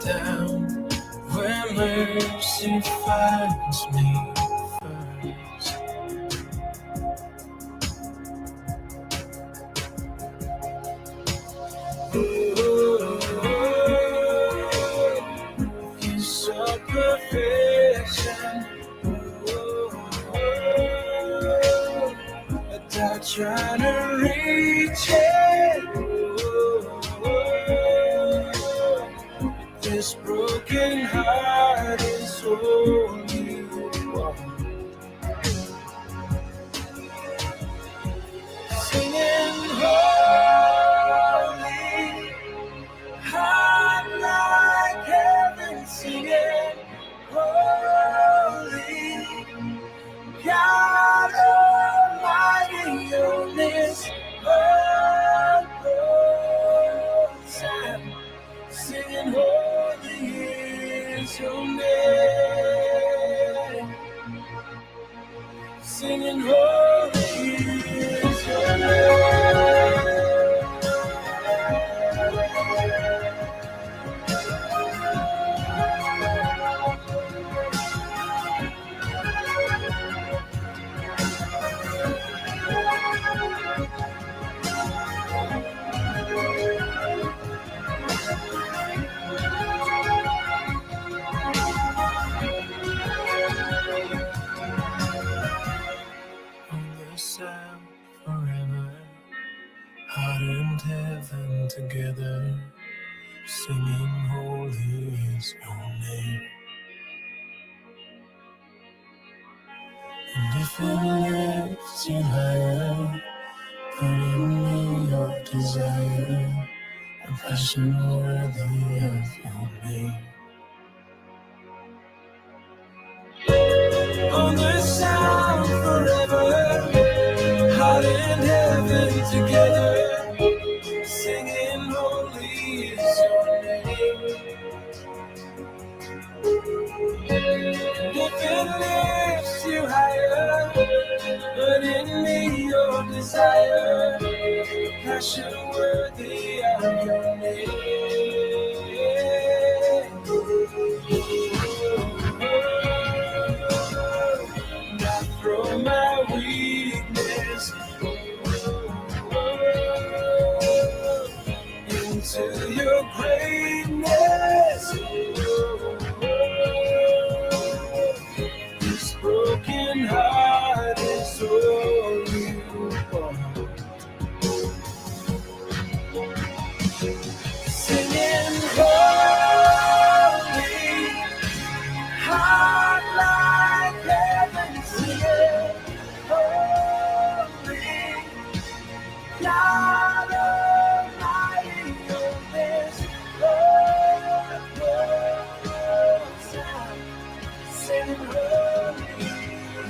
down where mercy finds me first. You saw perfection. Without trying to reach it. This broken heart is all you are. Singing holy, heart like heaven. Singing holy, God Almighty, on this earth. Singing holy is your name. Singing holy is your name. Sound forever, heart and heaven together, singing holy is your name. And if it lifts you higher, put in me your desire, a passion worthy of your name. On the sound forever, heart and heaven together, singing holy is your name. If it lifts you higher, put in me your desire, passion worthy of your name. Not from my weakness into your greatness. This broken heart is all you are. Singing holy, heart like heaven. Singing holy, God Almighty, on this earth. Singing holy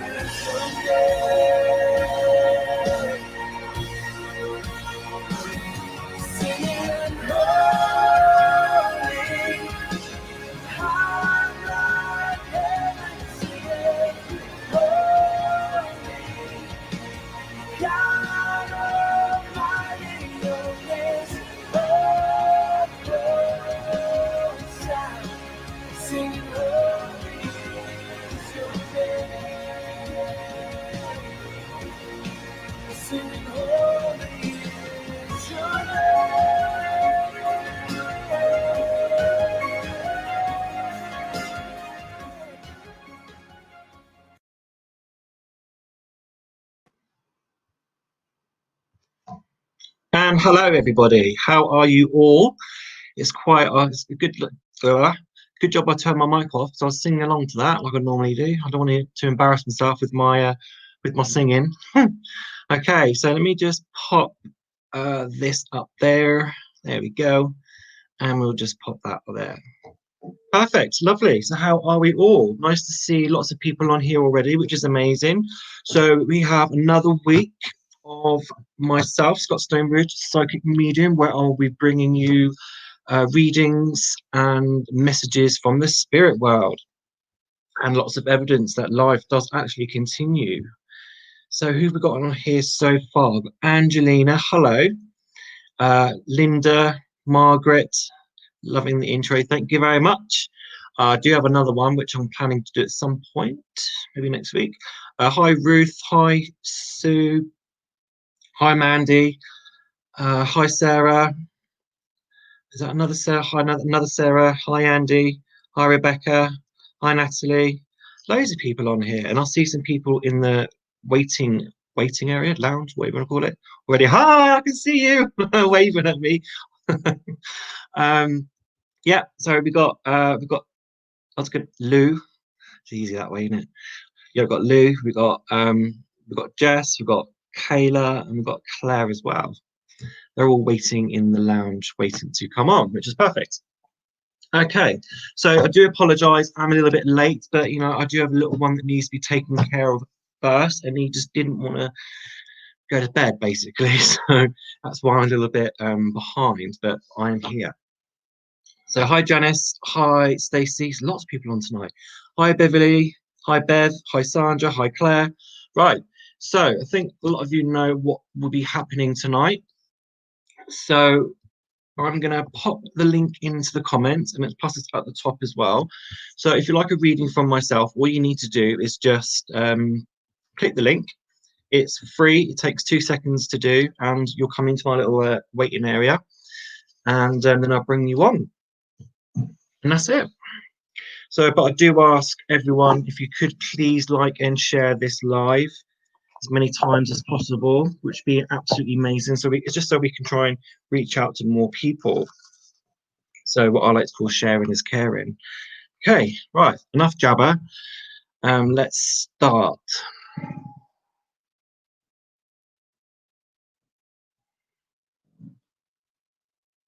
is your name. Singing holy, heart like heaven. Singing holy, God Almighty, on this earth. Singing holy is your name. Singing holy is your name. And hello, everybody. How are you all? It's quite it's a good job I turned my mic off, so I was singing along to that like I normally do. I don't want to embarrass myself with my singing. Okay, so let me just pop this up there. There we go, and we'll just pop that up there. Perfect, lovely. So how are we all? Nice to see lots of people on here already, which is amazing. So we have another week of myself, Scott Stonebridge, psychic medium, where I'll be bringing you readings and messages from the spirit world, and lots of evidence that life does actually continue. So who've we got on here so far? Angelina, hello. Linda, Margaret, loving the intro. Thank you very much. I do have another one which I'm planning to do at some point, maybe next week. Hi Ruth, hi Sue, hi Mandy, hi Sarah. Is that another Sarah? Hi another Sarah. Hi Andy. Hi Rebecca. Hi Natalie. Loads of people on here, and I'll see some people in the waiting area, lounge, whatever you want to call it. Already, hi, I can see you waving at me. Yeah, so we've got that's good. Lou. It's easy that way, isn't it? Yeah, we've got Lou, we've got Jess, we've got Kayla, and we've got Claire as well. They're all waiting in the lounge, waiting to come on, which is perfect. Okay, so I do apologise. I'm a little bit late, but you know, I do have a little one that needs to be taken care of first, and he just didn't want to go to bed, basically. So that's why I'm a little bit behind, but I'm here. So hi Janice, hi Stacey, lots of people on tonight. Hi Beverly, hi Bev, hi Sandra, hi Claire. Right, so I think a lot of you know what will be happening tonight. So I'm going to pop the link into the comments, and plus it's at the top as well. So if you like a reading from myself, all you need to do is just click the link. It's free, it takes 2 seconds to do, and you'll come into my little waiting area, and then I'll bring you on. And that's it. So, but I do ask everyone if you could please like and share this live as many times as possible, which would be absolutely amazing. So it's just so we can try and reach out to more people. So what I like to call sharing is caring. Okay, right, enough jabber. Let's start.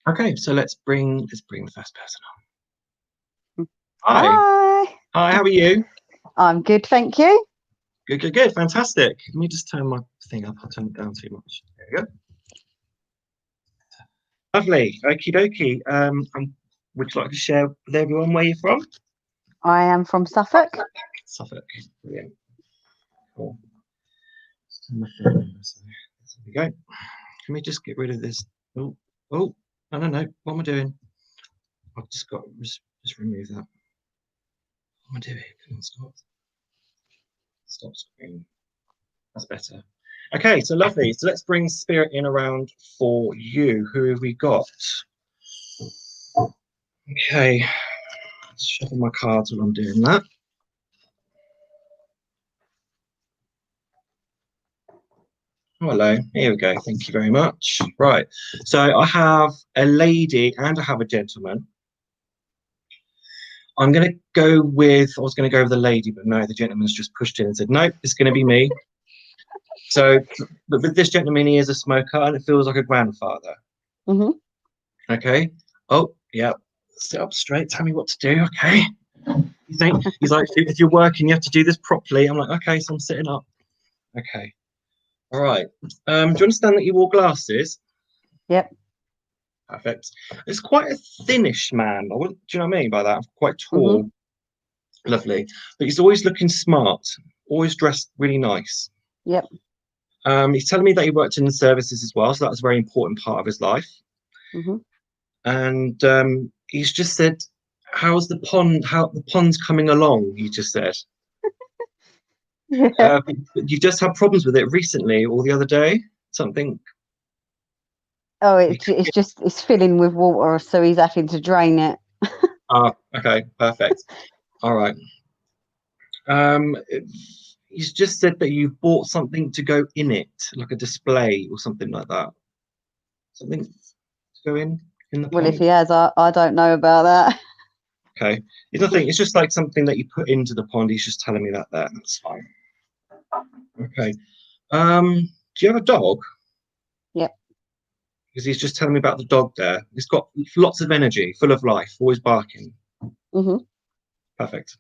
Okay, so let's bring the first person on. Hi. Hi, how are you? I'm good, thank you. Good, fantastic. Let me just turn my thing up. I'll turn it down too much. There we go. Lovely. Okie dokie. Would you like to share with everyone where you're from? I am from Suffolk. Suffolk. Brilliant. Cool. There we go. Let me just get rid of this. Oh, no. What am I doing? I've just got just remove that. What am I doing? Come on, stop screen. That's better. Okay, so lovely. So let's bring spirit in around for you. Who have we got? Okay, let's shuffle my cards while I'm doing that. Oh, hello, here we go. Thank you very much. Right, so I have a lady and I have a gentleman. I'm going to go with, I was going to go with the lady, but no, the gentleman's just pushed in and said, no, it's going to be me. So, but with this gentleman, he is a smoker and it feels like a grandfather. Mm-hmm. Okay. Oh, yeah. Sit up straight. Tell me what to do. Okay. You think he's like, if you're working, you have to do this properly. I'm like, okay, so I'm sitting up. Okay. All right. Do you understand that you wore glasses? Yep. Perfect. It's quite a thinnish man. Do you know what I mean by that? Quite tall. Mm-hmm. Lovely. But he's always looking smart. Always dressed really nice. Yep. He's telling me that he worked in the services as well, so that's a very important part of his life. Mm-hmm. And he's just said, how's the pond? How the pond's coming along? He just said. Yeah. You just had problems with it recently or the other day? Something? Oh, it's filling with water, so he's having to drain it. Okay, perfect. All right. He's just said that you bought something to go in it, like a display or something like that. Something to go in the pond. Well, if he has, I don't know about that. Okay. It's nothing. It's just like something that you put into the pond. He's just telling me that there. That's fine. Okay. Do you have a dog? Yep. Because he's just telling me about the dog there. He's got lots of energy, full of life, always barking. Mm-hmm. Perfect.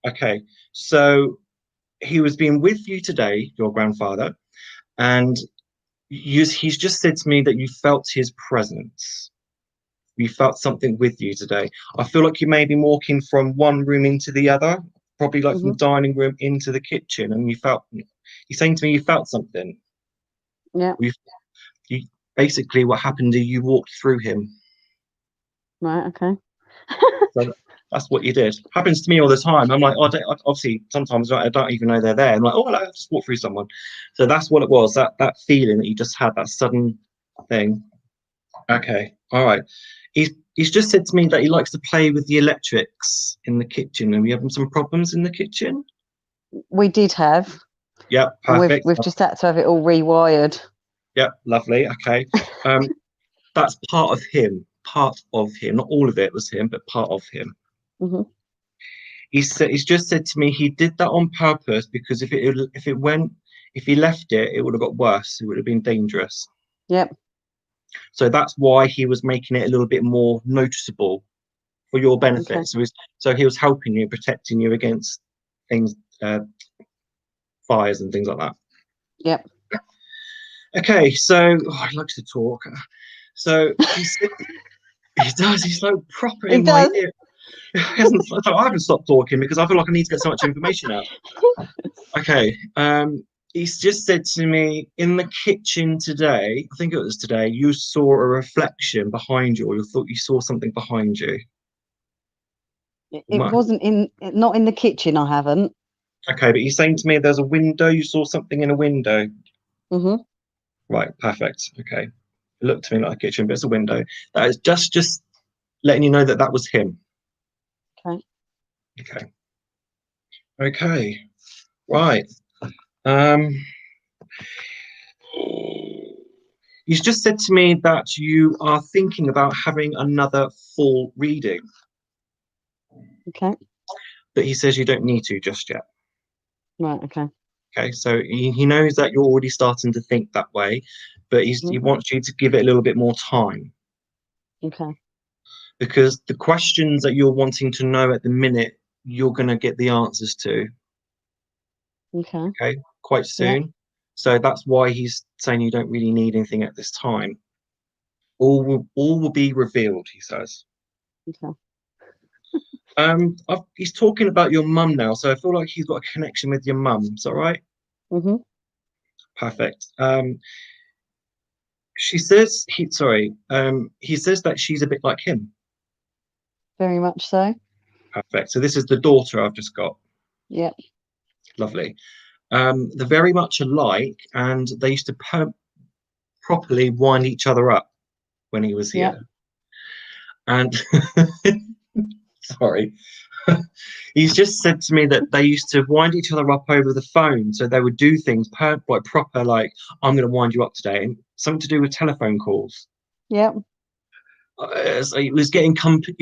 Okay. So he was being with you today, your grandfather, and he's just said to me that you felt his presence. You felt something with you today. I feel like you may be walking from one room into the other, probably like from the dining room into the kitchen, and he's saying to me you felt something. Yeah. You basically what happened is you walked through him. Right. Okay. So that's what you did. Happens to me all the time. I'm like, oh, obviously, sometimes I don't even know they're there. I'm like, oh, I just walk through someone. So that's what it was. That feeling that you just had, that sudden thing. Okay, all right. He's just said to me that he likes to play with the electrics in the kitchen. Are we having some problems in the kitchen? We did have, Yeah, and perfect. we've just had to have it all rewired. Yeah, lovely. Okay. That's part of him. Part of him. Not all of it was him, but part of him. Hmm. He's just said to me he did that on purpose because if he left it, it would have got worse. It would have been dangerous. Yep. So that's why he was making it a little bit more noticeable for your benefit. Okay. So he was helping you, protecting you against things, fires and things like that. Yep. Okay, so he likes to talk. So he does. He's like proper He in my does. ear. I haven't stopped talking because I feel like I need to get so much information out. Okay. He's just said to me in the kitchen today, I think it was today, you saw a reflection behind you, or you thought you saw something behind you. It wasn't not in the kitchen. I haven't. Okay, but you're saying to me there's a window, you saw something in a window. Hmm. Right, perfect. Okay. It looked to me like a kitchen, but it's a window. That is just letting you know that that was him. Okay. Okay. Okay. Right. Um, he's just said to me that you are thinking about having another full reading, Okay. but he says you don't need to just yet. Right. Okay. Okay, so he knows that you're already starting to think that way, but he wants you to give it a little bit more time Okay. because the questions that you're wanting to know at the minute, you're going to get the answers to, Okay. okay, quite Yeah. soon. So that's why he's saying you don't really need anything at this time. All will be revealed, he says. Okay. He's talking about your mum now, so I feel like he's got a connection with your mum. Is that right? Hmm. Perfect. She says he says that she's a bit like him. Very much so. Perfect. So this is the daughter I've just got. Yep. Lovely. They're very much alike, and they used to properly wind each other up when he was Yep. here. And sorry, he's just said to me that they used to wind each other up over the phone. So they would do things like proper, like I'm going to wind you up today, and something to do with telephone calls. Yep. So it was getting company.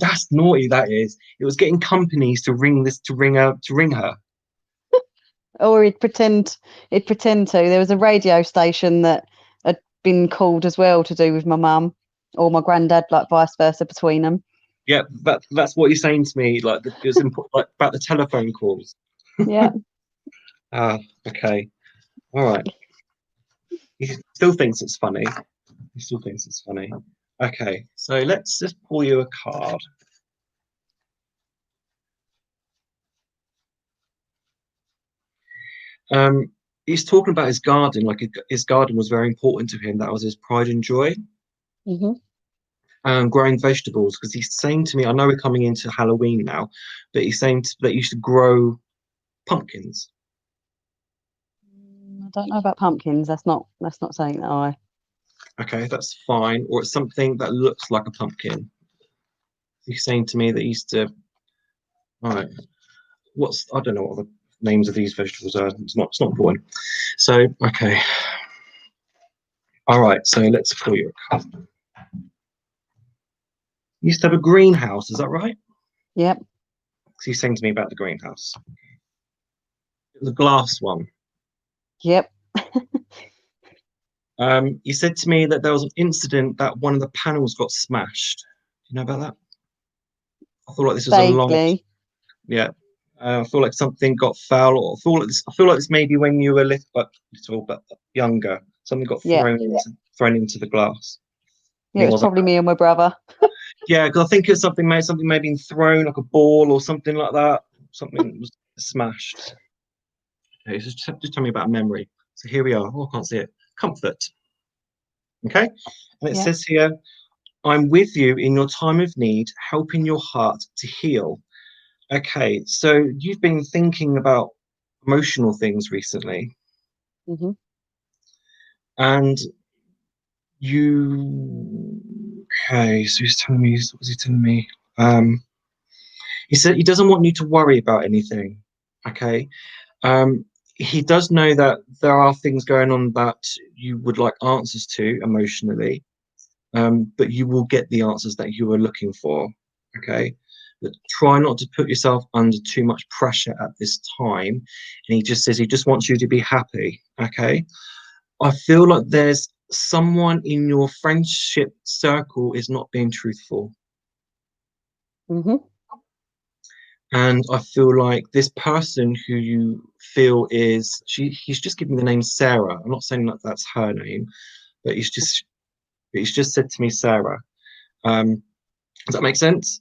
That's naughty. That is. It was getting companies to ring her. Or he'd pretend to. There was a radio station that had been called as well to do with my mum or my granddad, like vice versa between them. Yeah, that's what he's saying to me. Like it was like about the telephone calls. Yeah. Ah, okay, all right. He still thinks it's funny. He still thinks it's funny. Okay, so let's just pull you a card. He's talking about his garden. Like his garden was very important to him. That was his pride and joy. Hmm. Growing vegetables, because he's saying to me, I know we're coming into Halloween now, but he's saying that you used to grow pumpkins. I don't know about pumpkins. That's not something that I. Okay, that's fine. Or it's something that looks like a pumpkin. He's saying to me that he used to. All right, I don't know what the names of these vegetables are. It's not important. So okay, all right. So let's pull you a card. You used to have a greenhouse, is that right? Yep. He's saying to me about the greenhouse. The glass one. Yep. You said to me that there was an incident that one of the panels got smashed. Do you know about that? I feel like this was a long. Vaguely. Yeah. I feel like something got foul, or I feel like this maybe when you were little but younger, something got Yeah. thrown into the glass. Yeah, it was probably me and my brother. Yeah, because I think it's something may have been thrown, like a ball or something like that. Something was smashed. Okay, so just tell me about a memory. So here we are. Oh, I can't see it. Comfort. Okay, and it Yeah. says here, I'm with you in your time of need, helping your heart to heal. Okay, so you've been thinking about emotional things recently, Hmm. and you. Okay, so he's telling me. What was he telling me? He said he doesn't want you to worry about anything. Okay. He does know that there are things going on that you would like answers to emotionally, but you will get the answers that you are looking for. Okay. But try not to put yourself under too much pressure at this time. And he just says he just wants you to be happy. Okay. I feel like there's someone in your friendship circle is not being truthful. Hmm. And I feel like this person who you feel is he's just given me the name Sarah. I'm not saying that that's her name, but he's just said to me Sarah. Um, does that make sense?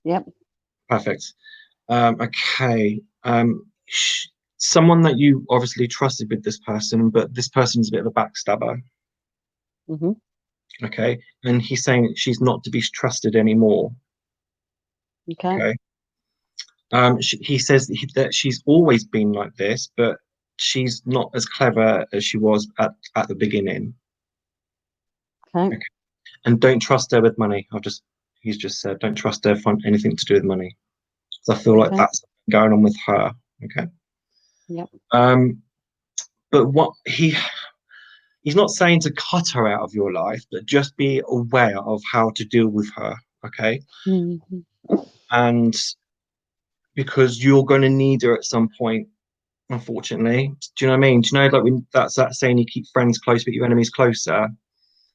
Yep. Perfect. Okay. Someone that you obviously trusted with this person, but this person's a bit of a backstabber. Hmm. Okay. And he's saying she's not to be trusted anymore. Okay. Okay. He says that she's always been like this, but she's not as clever as she was at the beginning. Okay. Okay. And don't trust her with money. He's just said, don't trust her for anything to do with money. So I feel like Okay. that's going on with her. Okay. Yep. Um, but he's not saying to cut her out of your life, but just be aware of how to deal with her. Okay. Hmm. And because you're going to need her at some point, unfortunately. Do you know what I mean? Do you know, like, when that's that saying, you keep friends close but your enemies closer?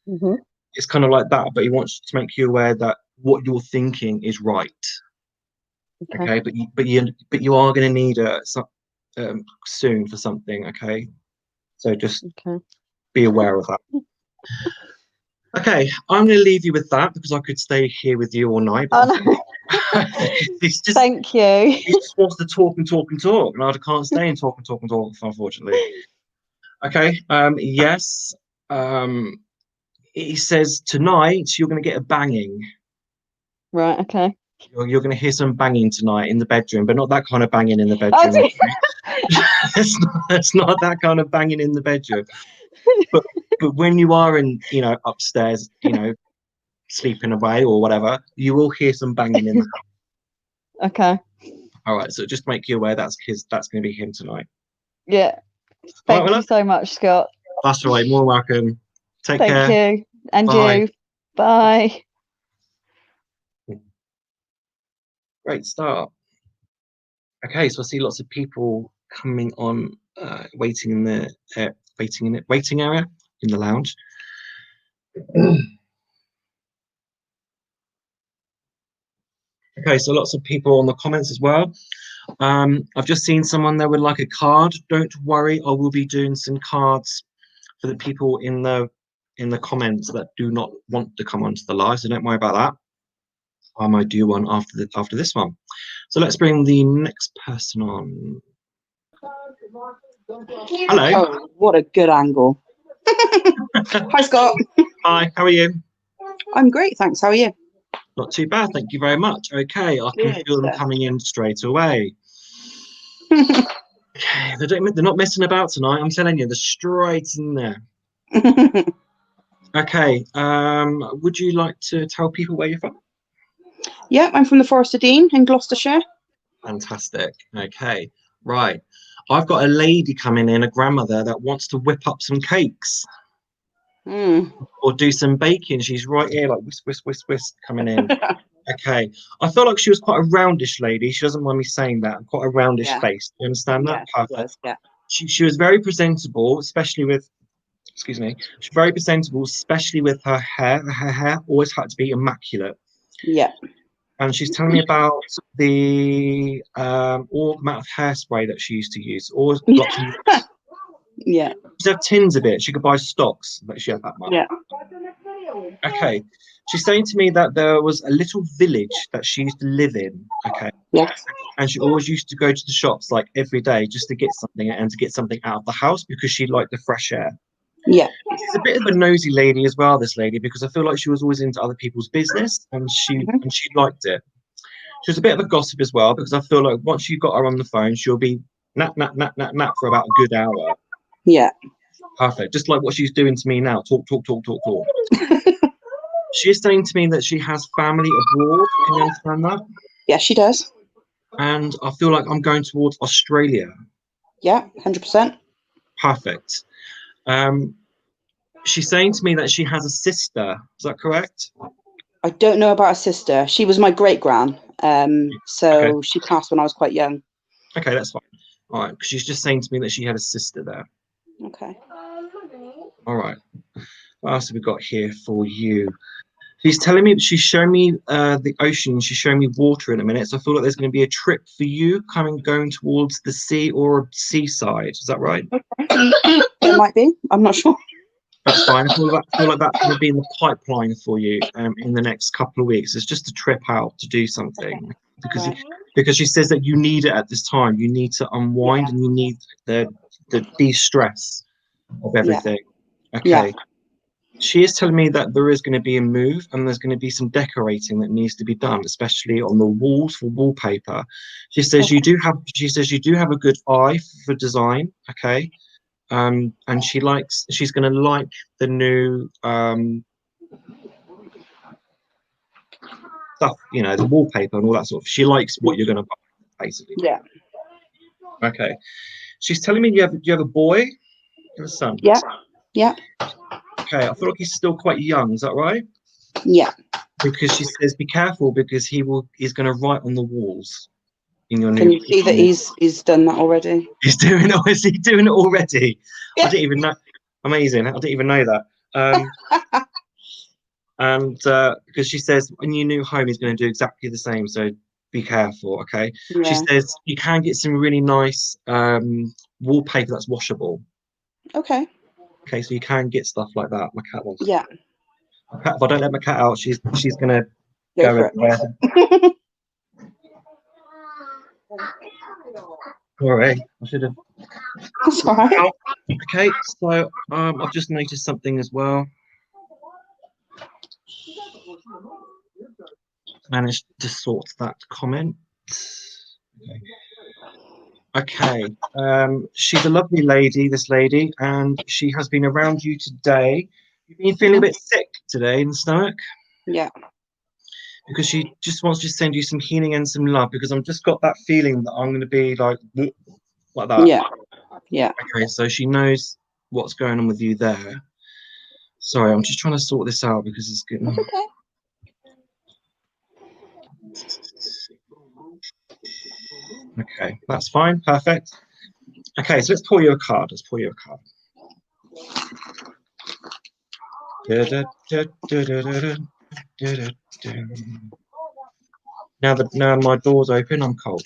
Hmm. It's kind of like that, but he wants to make you aware that what you're thinking is right. Okay. Okay, but you are going to need her soon for something. Okay, so just Okay. be aware of that. Okay, I'm going to leave you with that because I could stay here with you all night, but Oh, no. it's just Thank you. he just wants to talk and talk and talk, and I can't stay and talk and talk and talk, unfortunately. Okay, yes. Um, he says tonight you're going to get a banging. Right. Okay. You're going to hear some banging tonight in the bedroom, but not that kind of banging in the Oh, bedroom. It's not that kind of banging in the bedroom. But when you are in, upstairs, sleeping away or whatever, you will hear some banging in the house. okay. All right, so just make you aware that's going to be him tonight. Yeah. All right, Thank well, you so much, Scott. that's all right. More welcome. Take Thank care. you. And Bye. you. Bye. Great start. Okay, so I see lots of people coming on, waiting in the waiting area in the lounge. Okay, so lots of people on the comments as well. I've just seen someone there would like a card. Don't worry, I will be doing some cards for the people in the comments that do not want to come onto the live. So don't worry about that. I might do one after this one. So let's bring the next person on. Hello. Oh, what a good angle. Hi, Scott. Hi, how are you? I'm great, thanks. How are you? Not too bad, thank you very much. Okay, I can Good feel them stuff. coming in straight away. Okay, they're not messing about tonight. I'm telling you, they're straight in there. Okay, would you like to tell people where you're from? Yeah, I'm from the Forest of Dean in Gloucestershire. Fantastic. Okay, right. I've got a lady coming in, a grandmother that wants to whip up some cakes Mm. or do some baking. She's right here, like whisk, whisk, whisk, whisk, coming in. Okay, I feel like she was quite a roundish lady. She doesn't mind me saying that. Quite a roundish Yeah. face. Do you understand that? Yeah, she Perfect. was, yeah. She was very presentable, especially with, excuse me, she's very presentable, especially with her hair. Her hair always had to be immaculate. Yeah. And she's telling me about the all the amount of hairspray that she used to use. Always lots of, Yeah. she'd have tins of it. She could buy stocks, but she had that much. Yeah. Okay. She's saying to me that there was a little village that she used to live in. Okay. Yes. And she always used to go to the shops like every day just to get something and to get something out of the house because she liked the fresh air. Yeah. She's a bit of a nosy lady as well, this lady, because I feel like she was always into other people's business, and she liked it. She was a bit of a gossip as well, because I feel like once you got her on the phone, she'll be nap for about a good hour. Yeah. Perfect. Just like what she's doing to me now. Talk, talk, talk, talk, talk. She is saying to me that she has family abroad. Can you understand that? Yeah, she does. And I feel like I'm going towards Australia. Yeah, 100%. Perfect. She's saying to me that she has a sister. Is that correct? I don't know about her sister. She was my great gran. So Okay. she passed when I was quite young. Okay, that's fine. All right. She's just saying to me that she had a sister there. Okay. All right. What else have we got here for you? She's telling me, she's showing me the ocean. She's showing me water in a minute. So I feel like there's going to be a trip for you going towards the sea or seaside. Is that right? It might be. I'm not sure. That's fine. I feel like that's going to be in the pipeline for you in the next couple of weeks. It's just a trip out to do something because she says that you need it at this time. You need to unwind and you need the de-stress of everything. Okay. Yeah. She is telling me that there is going to be a move and there's going to be some decorating that needs to be done, especially on the walls for wallpaper. She says you do have a good eye for design. Okay. And she's going to like the new stuff, the wallpaper and all that sort of. She likes what you're going to buy, basically. Yeah. Okay. She's telling me you have a boy, you have a son. Yeah. Yeah. Okay. I feel like he's still quite young. Is that right? Yeah. Because she says be careful because he's going to write on the walls. In your Can you see that he's done that already? He's doing it. Is he doing it already? Yeah. I didn't even know. Amazing. I didn't even know that. And because she says in your new home he's going to do exactly the same, so be careful. Okay. Yeah. She says you can get some really nice wallpaper that's washable. Okay. Okay, so you can get stuff like that. My cat wants. Yeah. If I don't let my cat out, she's gonna Go for everywhere. All right, I should have. That's all right. Okay, so I've just noticed something as well. Managed to sort that comment. Okay. She's a lovely lady, this lady, and she has been around you today. You've been feeling a bit sick today in the stomach. Yeah. Because she just wants to send you some healing and some love, because I've just got that feeling that I'm going to be like that. Yeah. Yeah. Okay, so she knows what's going on with you there. Sorry, I'm just trying to sort this out because it's getting. Okay. Okay, that's fine. Perfect. Okay, so let's pull you a card. Now my door's open, I'm cold.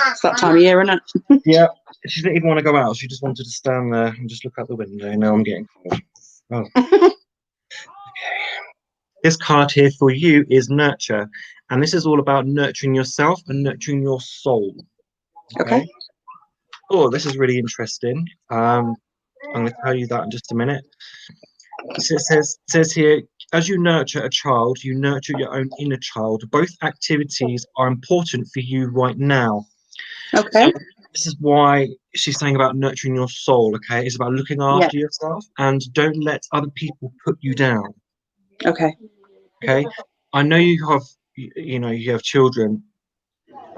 It's that time of year, isn't it? Yeah, she didn't even want to go out. She just wanted to stand there and just look out the window. Now I'm getting cold. Oh. Okay. This card here for you is nurture, and this is all about nurturing yourself and nurturing your soul. Okay. Oh, this is really interesting. I'm going to tell you that in just a minute. So it says here, as you nurture a child, you nurture your own inner child. Both activities are important for you right now. Okay. So this is why she's saying about nurturing your soul. Okay, it's about looking after yourself and don't let other people put you down. Okay. Okay, I know you have children,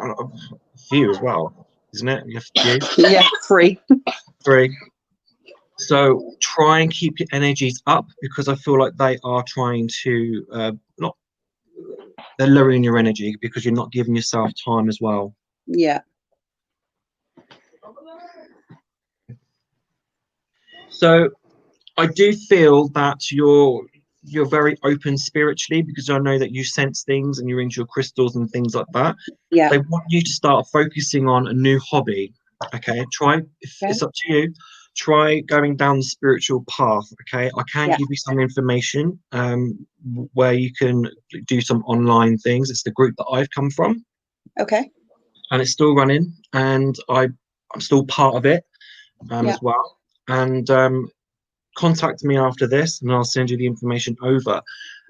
a few as well, isn't it? You have a few. Yeah, 3. 3. So try and keep your energies up, because I feel like they are trying to they're lowering your energy because you're not giving yourself time as well. Yeah. So I do feel that you're very open spiritually, because I know that you sense things and you're into your crystals and things like that. Yeah. They want you to start focusing on a new hobby. Okay, it's up to you. Try going down the spiritual path. Okay, I can give you some information where you can do some online things. It's the group that I've come from. Okay. And it's still running, and I'm still part of it. Yeah. as well. And contact me after this and I'll send you the information over,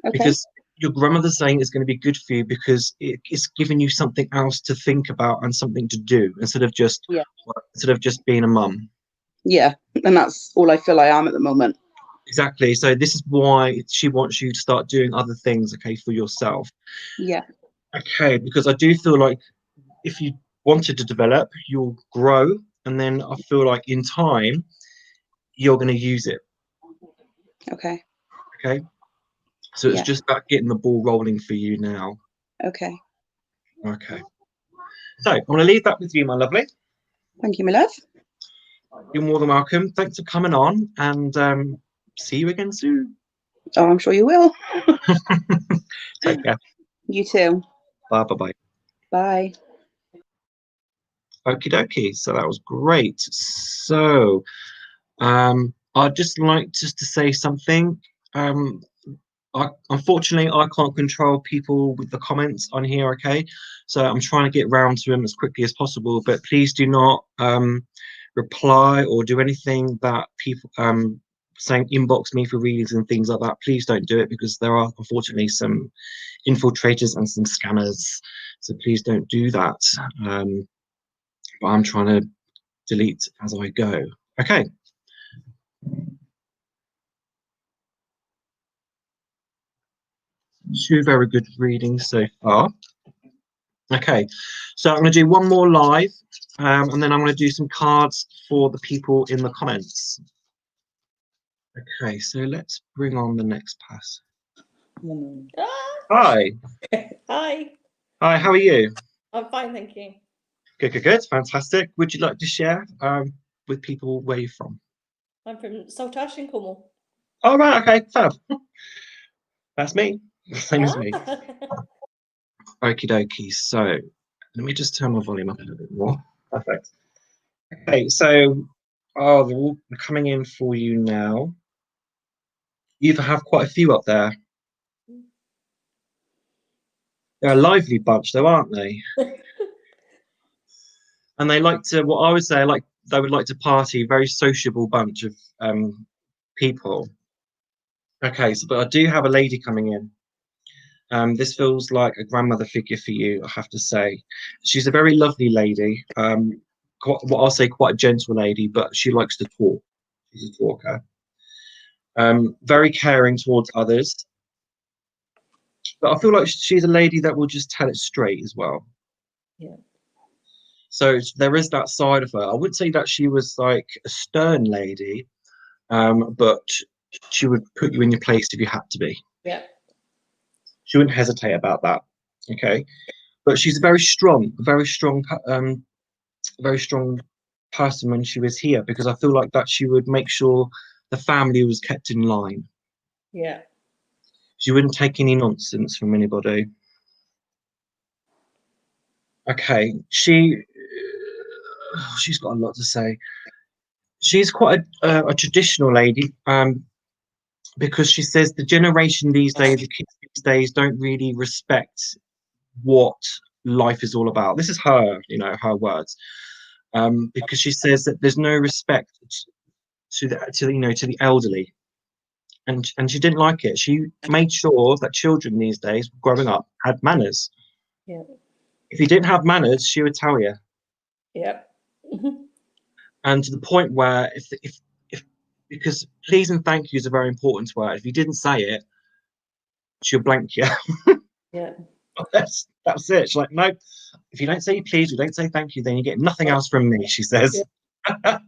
Okay. because your grandmother's saying it's going to be good for you because it's giving you something else to think about and something to do instead of just Yeah. being a mum. Yeah. And that's all I feel I am at the moment. Exactly. So this is why she wants you to start doing other things, okay, for yourself. Yeah. Okay, because I do feel like if you wanted to develop, you'll grow, and then I feel like in time you're going to use it. Okay. Okay. So it's Yeah. just about getting the ball rolling for you now. Okay. Okay. So I'm going to leave that with you, my lovely. Thank you, my love. You're more than welcome. Thanks for coming on, and see you again soon. Oh, I'm sure you will. Take care. You too. Bye bye bye. Bye. Okie dokie. So that was great. So I'd just like just to say something. Unfortunately, I can't control people with the comments on here, okay? So I'm trying to get round to them as quickly as possible, but please do not reply or do anything that people saying inbox me for readings and things like that. Please don't do it, because there are unfortunately some infiltrators and some scammers. So please don't do that. But I'm trying to delete as I go. Okay. Two very good readings so far. Okay, so I'm going to do one more live, and then I'm going to do some cards for the people in the comments. Okay, so let's bring on the next pass. Hi. Hi. Hi, how are you? I'm fine, thank you. Good, good, good. Fantastic. Would you like to share with people where you're from? I'm from Saltash in Cornwall. Oh, right, okay, fab. That's me. Same as me. Okie dokie. So let me just turn my volume up a little bit more. Perfect. Okay, so they're all coming in for you now. You have quite a few up there. They're a lively bunch, though, aren't they? And they like to, what I would say, like they would like to party. Very sociable bunch of people. Okay, so but I do have a lady coming in. This feels like a grandmother figure for you, I have to say. She's a very lovely lady. What I'll say, quite a gentle lady, but she likes to talk. She's a talker. Very caring towards others. But I feel like she's a lady that will just tell it straight as well. Yeah. So there is that side of her. I wouldn't say that she was like a stern lady, but she would put you in your place if you had to be. Yeah. She wouldn't hesitate about that. Okay, but she's a very strong person when she was here, because I feel like that she would make sure the family was kept in line. Yeah. She wouldn't take any nonsense from anybody. Okay, she's got a lot to say. She's quite a traditional lady, because she says the generation these days, the kids these days, don't really respect what life is all about. This is her, her words, because she says that there's no respect to the elderly, and she didn't like it. She made sure that children these days, growing up, had manners. Yeah. If you didn't have manners, she would tell you. Yeah. And to the point where if because please and thank you is a very important word. If you didn't say it, she'll blank you. Yeah. That's it. She's like, no, if you don't say please, you don't say thank you, then you get nothing else from me, she says. Yeah.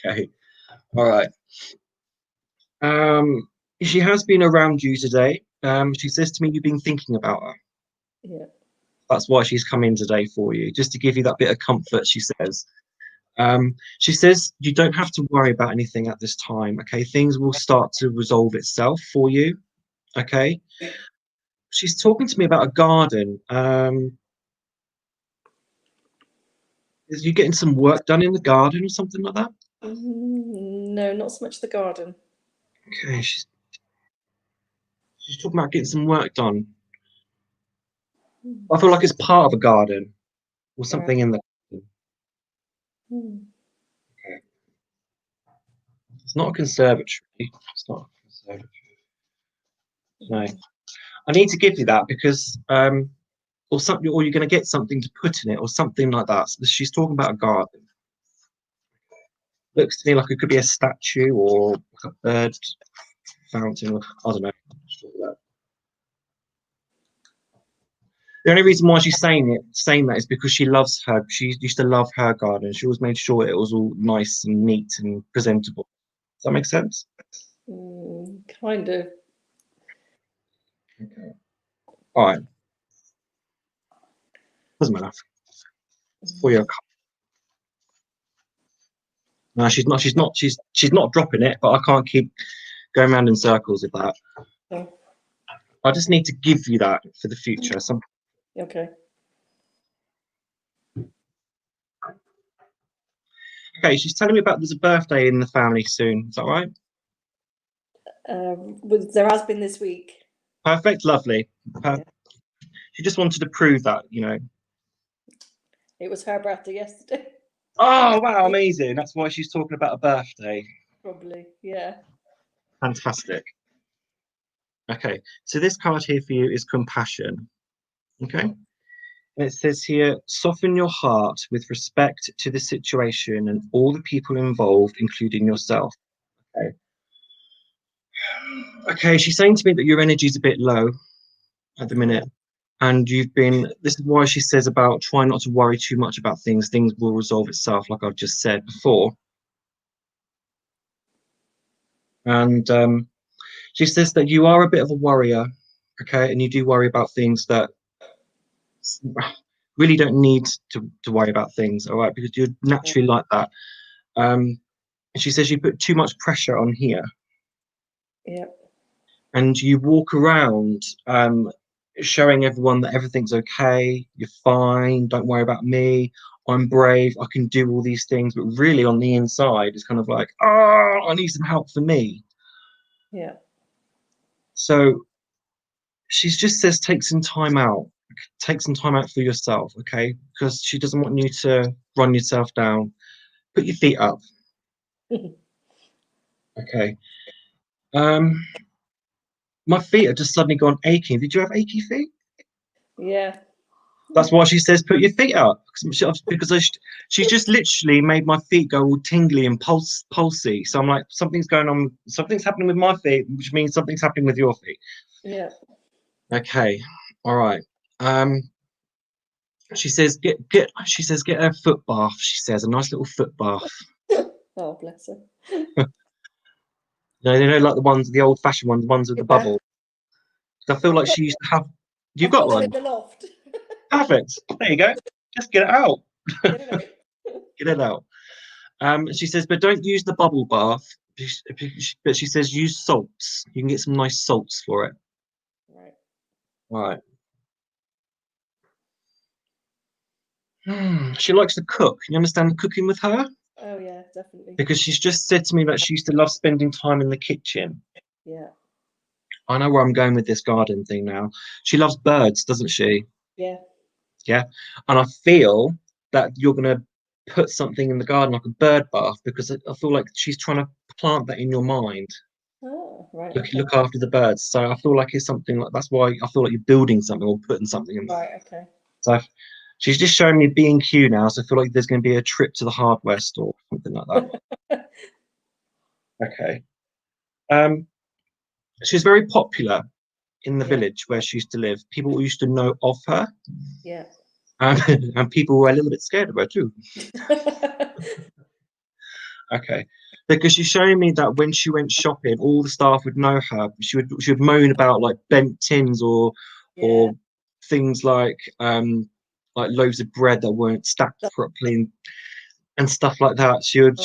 Okay. All right. She has been around you today. She says to me you've been thinking about her. Yeah. That's why she's come in today for you, just to give you that bit of comfort, she says. She says you don't have to worry about anything at this time, okay? Things will start to resolve itself for you, okay? She's talking to me about a garden. Is you getting some work done in the garden or something like that? No, not so much the garden. Okay, she's talking about getting some work done. I feel like it's part of a garden or something in the garden. It's not a conservatory. It's not a conservatory. No. I need to give you that because or something, or you're going to get something to put in it, or something like that. So she's talking about a garden. Looks to me like it could be a statue or like a bird fountain. Or, I don't know. The only reason why she's saying that is because she loves her. She used to love her garden. She always made sure it was all nice and neat and presentable. Does that make sense? Kind of. Okay. All right. Doesn't matter. It's for your. No, she's not dropping it, but I can't keep going around in circles with that. Oh, I just need to give you that for the future. okay. Okay, she's telling me about there's a birthday in the family soon. Is that right? There has been this week. Perfect, lovely. She just wanted to prove that, It was her birthday yesterday. Oh, wow, amazing. That's why she's talking about a birthday. Probably, yeah. Fantastic. Okay, so this card here for you is compassion. Okay. And it says here, soften your heart with respect to the situation and all the people involved, including yourself. Okay. Okay, she's saying to me that your energy is a bit low at the minute. And this is why she says about try not to worry too much about things. Things will resolve itself, like I've just said before. And she says that you are a bit of a worrier, okay? And you do worry about things that really don't need to worry about things, all right? Because you're naturally like that. And she says you put too much pressure on here. Yeah. And you walk around showing everyone that everything's okay, you're fine, don't worry about me, I'm brave, I can do all these things. But really on the inside, it's kind of like, oh, I need some help for me. Yeah. So she just says take some time out. Take some time out for yourself, okay? Because she doesn't want you to run yourself down. Put your feet up. Okay. My feet have just suddenly gone aching. Did you have achy feet? Yeah. That's why she says put your feet up. Because she just literally made my feet go all tingly and pulsy. So I'm like, something's going on. Something's happening with my feet, which means something's happening with your feet. Yeah. Okay. All right. She says get a foot bath. She says a nice little foot bath. Oh, bless her. They like the old fashioned ones with the Yeah. bubble. I feel like she used to have. You've got one. In the loft. Perfect. There you go. Just get it out. Get it out. Get it out. She says, but don't use the bubble bath. But she says use salts. You can get some nice salts for it. Right. Right. She likes to cook. You understand cooking with her? Oh yeah, definitely. Because she's just said to me that she used to love spending time in the kitchen. Yeah. I know where I'm going with this garden thing now. She loves birds, doesn't she? Yeah. Yeah. And I feel that you're going to put something in the garden like a bird bath because I feel like she's trying to plant that in your mind. Oh, right. Look after the birds. So I feel like it's something like that's why I feel like you're building something or putting something in. Right. Okay. So she's just showing me B&Q now, so I feel like there's going to be a trip to the hardware store, something like that. Okay. She's very popular in the village where she used to live. People used to know of her. Yeah. And people were a little bit scared of her too. Okay. Because she's showing me that when she went shopping, all the staff would know her. She would moan about like bent tins or things like loaves of bread that weren't stacked properly and stuff like that. She'd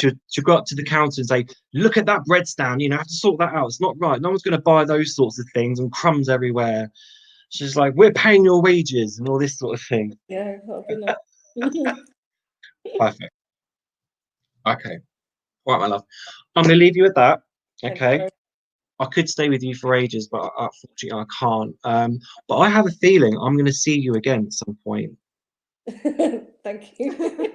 go up to the counter and say, look at that bread stand, you have to sort that out. It's not right. No one's going to buy those sorts of things and crumbs everywhere. She's like, we're paying your wages and all this sort of thing. Yeah, that'll be nice. Perfect. Okay. All right, my love. I'm going to leave you with that. Okay. I could stay with you for ages, but unfortunately I can't. But I have a feeling I'm going to see you again at some point. Thank you.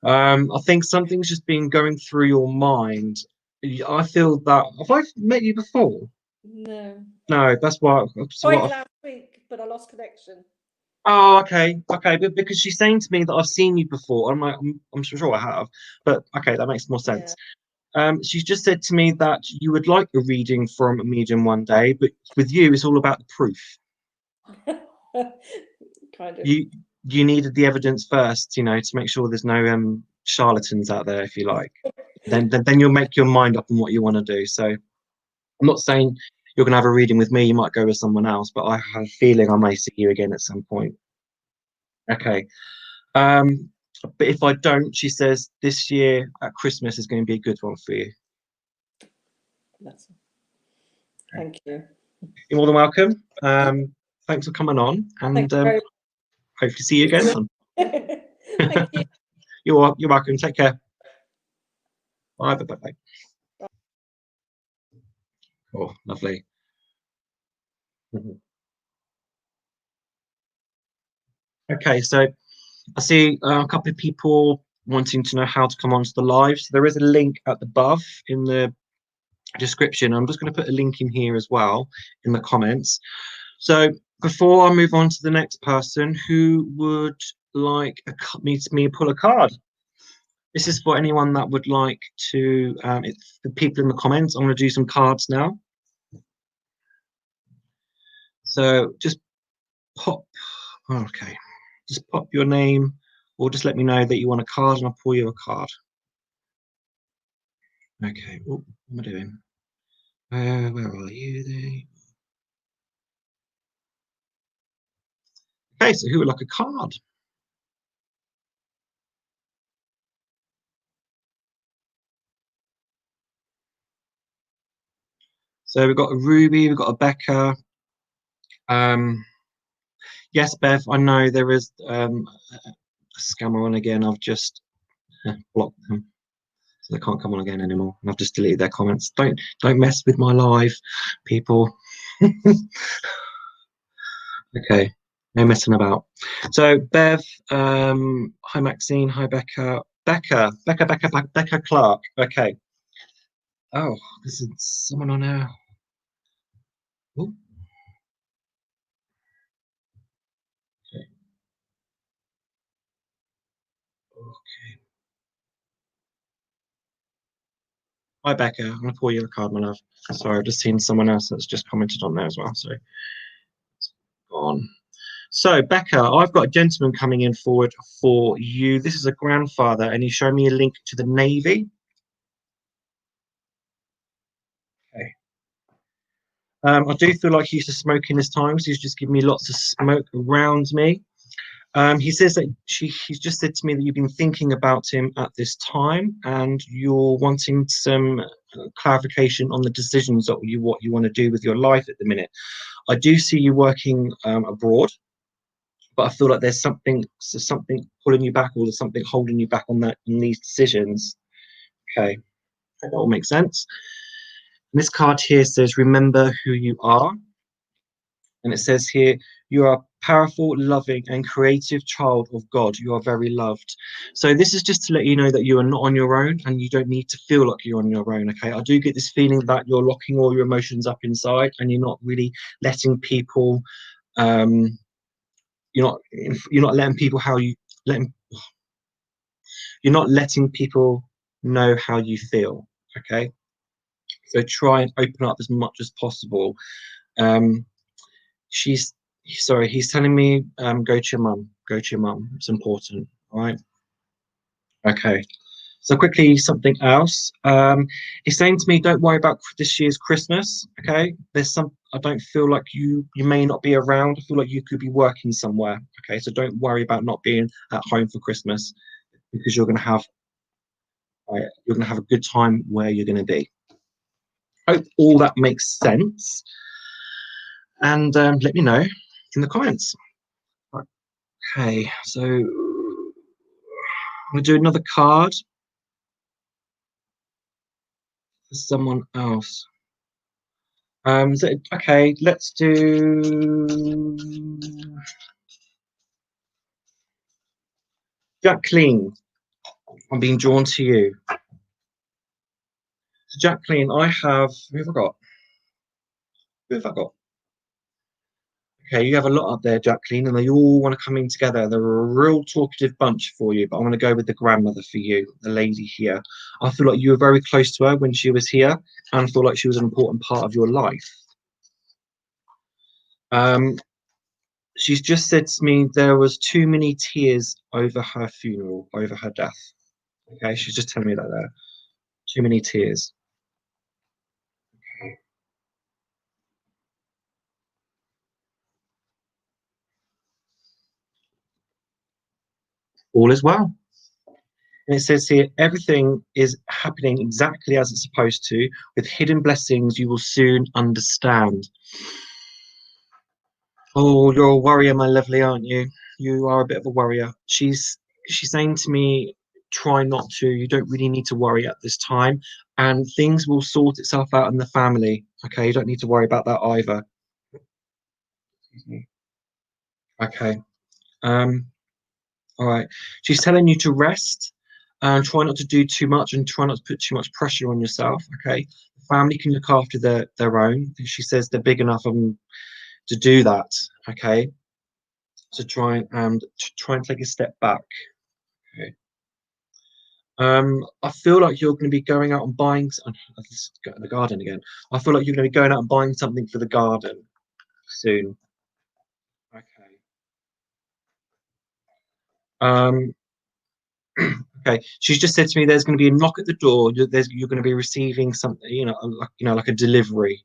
I think something's just been going through your mind, I feel that have I met you before? No. No, that's why. Tried last week, but I lost connection. Oh, okay, okay. But because she's saying to me that I've seen you before, I'm like, I'm sure I have. But okay, that makes more sense. She's just said to me that you would like a reading from a medium one day, but with you, it's all about the proof. Kind of. You needed the evidence first, you know, to make sure there's no charlatans out there, if you like. Then you'll make your mind up on what you want to do. So I'm not saying you're gonna have a reading with me. You might go with someone else, but I have a feeling I may see you again at some point. Okay. But if I don't, she says this year at Christmas is going to be a good one for you. Thank you. You're more than welcome. Thanks for coming on, and Thank you very hopefully see you again. much. Thank you. You're welcome. Take care. Bye. Bye. Bye. Bye. Oh, lovely. Okay, so I see a couple of people wanting to know how to come onto the live. So there is a link at the above in the description. I'm just going to put a link in here as well in the comments. So before I move on to the next person, who would like me to pull a card? This is for anyone that would like to. It's the people in the comments. I'm going to do some cards now. So just pop. Okay, just pop your name, or just let me know that you want a card, and I'll pull you a card. Okay. Oh, what am I doing? Where are you there? Okay, so who would like a card? So we've got a Ruby, we've got a Becca. Yes, Bev, I know there is a scammer on again. I've just blocked them, so they can't come on again anymore. And I've just deleted their comments. Don't mess with my live, people. Okay, no messing about. So Bev, hi Maxine, hi Becca, Becca Clark. Okay. Oh, this is someone on our. Oh, okay. Okay. Hi Becca, I'm gonna pull you a card, my love. Sorry, I've just seen someone else that's just commented on there as well. So it's gone. So Becca, I've got a gentleman coming in forward for you. This is a grandfather, and he's showing me a link to the Navy. Okay. I do feel like he used to smoke in his time, so he's just giving me lots of smoke around me. He says that he's just said to me that you've been thinking about him at this time, and you're wanting some clarification on the decisions that what you want to do with your life at the minute. I do see you working abroad, but I feel like there's something pulling you back, or there's something holding you back on these decisions. Okay, that all makes sense. And this card here says, "Remember who you are." And it says here, you are a powerful, loving, and creative child of God. You are very loved. So this is just to let you know that you are not on your own, and you don't need to feel like you're on your own. Okay, I do get this feeling that you're locking all your emotions up inside, and you're not really letting people. You're not letting people you're not letting people know how you feel. Okay, so try and open up as much as possible. Um, she's sorry, he's telling me go to your mum, it's important. All right, okay. So quickly, something else. He's saying to me, don't worry about this year's Christmas. Okay, there's some. I don't feel like you may not be around. I feel like you could be working somewhere. Okay, so don't worry about not being at home for Christmas, because you're gonna have a good time where you're gonna be. Hope all that makes sense, and let me know in the comments. Okay, so I'm gonna do another card for someone else. Okay, let's do Jacqueline. I'm being drawn to you. So Jacqueline, I have, who have I got? Who have I got? Okay, you have a lot up there, Jacqueline, and they all want to come in together. They're a real talkative bunch for you, but I'm going to go with the grandmother for you, the lady here. I feel like you were very close to her when she was here, and I feel like she was an important part of your life. She's just said to me there was too many tears over her funeral, over her death. Okay, she's just telling me that there. Too many tears. Okay. All is well. And it says here, everything is happening exactly as it's supposed to. With hidden blessings, you will soon understand. Oh, you're a worrier, my lovely, aren't you? You are a bit of a worrier. She's saying to me, try not to. You don't really need to worry at this time, and things will sort itself out in the family. Okay, you don't need to worry about that either. Excuse me. Okay. All right. She's telling you to rest and try not to do too much and try not to put too much pressure on yourself. Okay. The family can look after their own. She says they're big enough to do that. Okay. So try and take a step back. Okay. I feel like you're going to be going out and buying. Let's go to the garden again. I feel like you're going to be going out and buying something for the garden soon. Okay. Okay. She's just said to me there's going to be a knock at the door. You're going to be receiving something, like a delivery.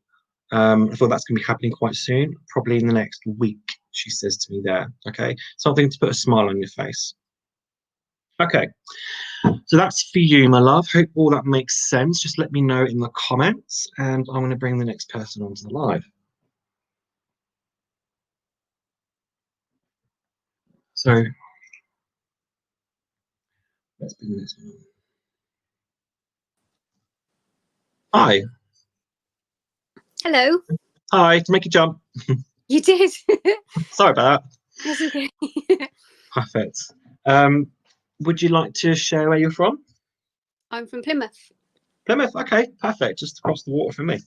I thought that's going to be happening quite soon, probably in the next week. She says to me there. Okay. Something to put a smile on your face. Okay. So that's for you, my love. Hope all that makes sense. Just let me know in the comments, and I'm going to bring the next person onto the live. So let's bring this one. Hi. Hello. Hi. To make you jump. You did. Sorry about that. That's okay. Perfect. Would you like to share where you're from? I'm from Plymouth. Plymouth. Okay, perfect. Just across the water for me.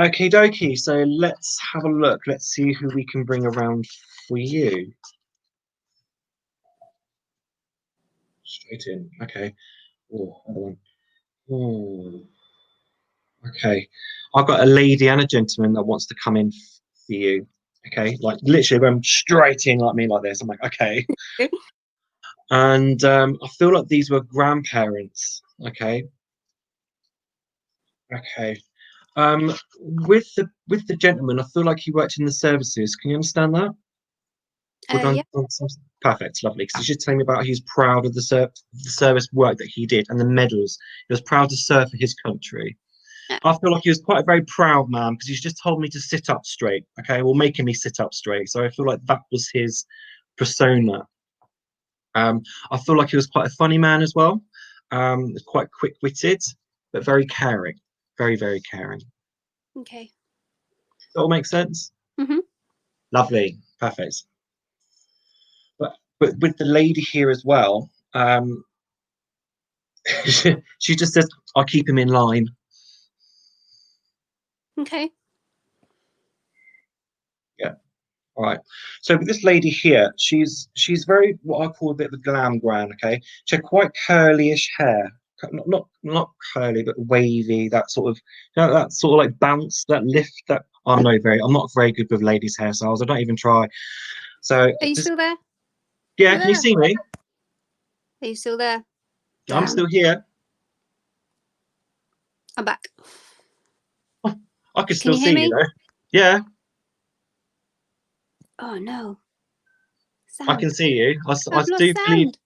Okie dokie. So let's have a look. Let's see who we can bring around for you. Straight in. Okay. Oh, other one. Oh. Okay. I've got a lady and a gentleman that wants to come in for you. Okay. Like literally going straight in like me like this. I'm like, okay. And I feel like these were grandparents. Okay. Okay. With the gentleman, I feel like he worked in the services. Can you understand that? Yeah. Perfect, lovely. Because he's just telling me about he's proud of the service work that he did and the medals. He was proud to serve for his country. Yeah. I feel like he was quite a very proud man because he's just told me to sit up straight. Okay, well, making me sit up straight. So I feel like that was his persona. I feel like he was quite a funny man as well. Quite quick-witted, but very caring. Very, very caring. Okay. Does that all make sense? Mhm. Lovely, perfect. But with the lady here as well, she just says, "I'll keep him in line." Okay. Yeah. All right. So with this lady here, she's very what I call a bit of a glam gran. Okay. She had quite curly-ish hair. Not curly, but wavy. That sort of, that sort of like bounce, that lift. That I'm not very good with ladies' hairstyles. I don't even try. So Are you still there? yeah, You're can you there? see me? Are you still there? I'm still here. I'm back. I can still you hear see me? you though. Yeah, Oh no. I can Sound. see you. I I've do lost believe. sound.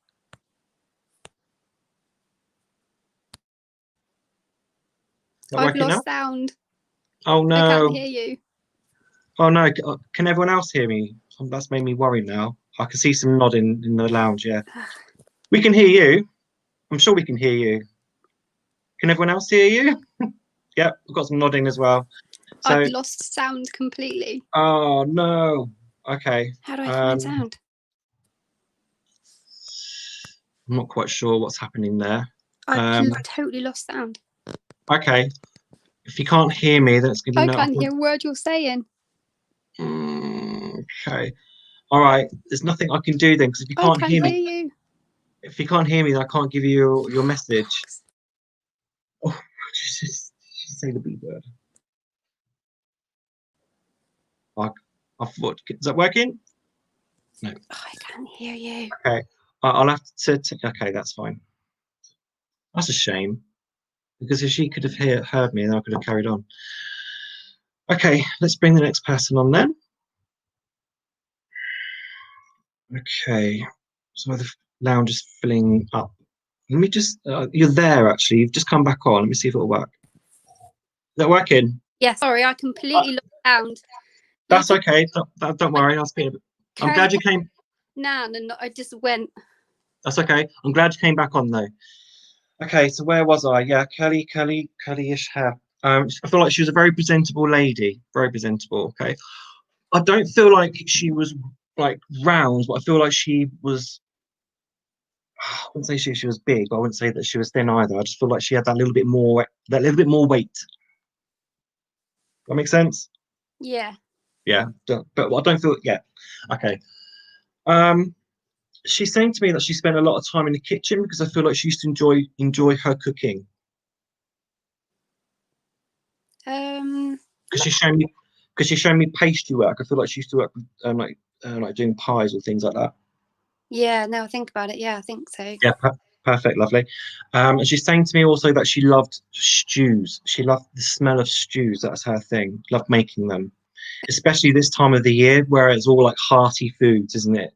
Not I've working now. lost sound. Oh I can't no. hear you. Oh no. Can everyone else hear me? That's made me worry now. I can see some nodding in the lounge. Yeah, we can hear you. I'm sure we can hear you. Can everyone else hear you? Yep, we've got some nodding as well. So, I've lost sound completely. oh no. Okay. How do I find sound? I'm not quite sure what's happening there. I've Um, totally lost sound. Okay. If you can't hear me, then it's going to be I no. can't hear a word you're saying. Okay. All right. There's nothing I can do then, because if you I can't can't hear hear me, you. if you can't hear me, then I can't give you your message. Oh, just say the B word. I thought, is that working? No. Oh, I can't hear you. Okay. I'll have to. Okay, that's fine. That's a shame, because if she could have heard me, then I could have carried on. Okay, let's bring the next person on then. Okay, so the lounge is filling up. Let me just. You're there actually. You've just come back on. Let me see if it'll work. Is that working? Yeah, sorry, I completely lost sound. That's okay. Don't worry. I'll speak. I'm glad you came. Nan, and I just went. That's okay. I'm glad you came back on though. Okay, so where was I? Yeah, curly-ish hair. I feel like she was a very presentable lady. Very presentable. Okay. I don't feel like she was like round, but I feel like she was. I wouldn't say she was big, but I wouldn't say that she was thin either. I just feel like she had that little bit more weight. That makes sense? Yeah. Yeah. But I don't feel. Yeah. Okay. Um. She's saying to me that she spent a lot of time in the kitchen, because I feel like she used to enjoy her cooking. Because she's showing me pastry work. I feel like she used to work with like doing pies or things like that. Yeah, now I think about it. Yeah, I think so. Yeah, perfect, lovely. And she's saying to me also that she loved stews. She loved the smell of stews. That's her thing. Loved making them, especially this time of the year where it's all like hearty foods, isn't it?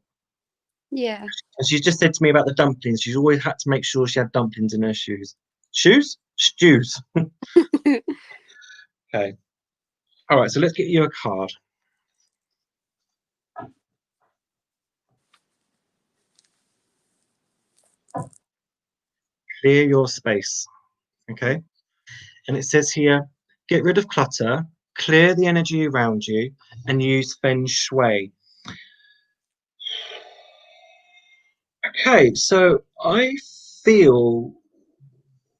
Yeah. And she's just said to me about the dumplings. She's always had to make sure she had dumplings in her shoes. Shoes? Stews. Okay. All right. So let's get you a card. Clear your space. Okay. And it says here, get rid of clutter, clear the energy around you, and use feng shui. Okay, so I feel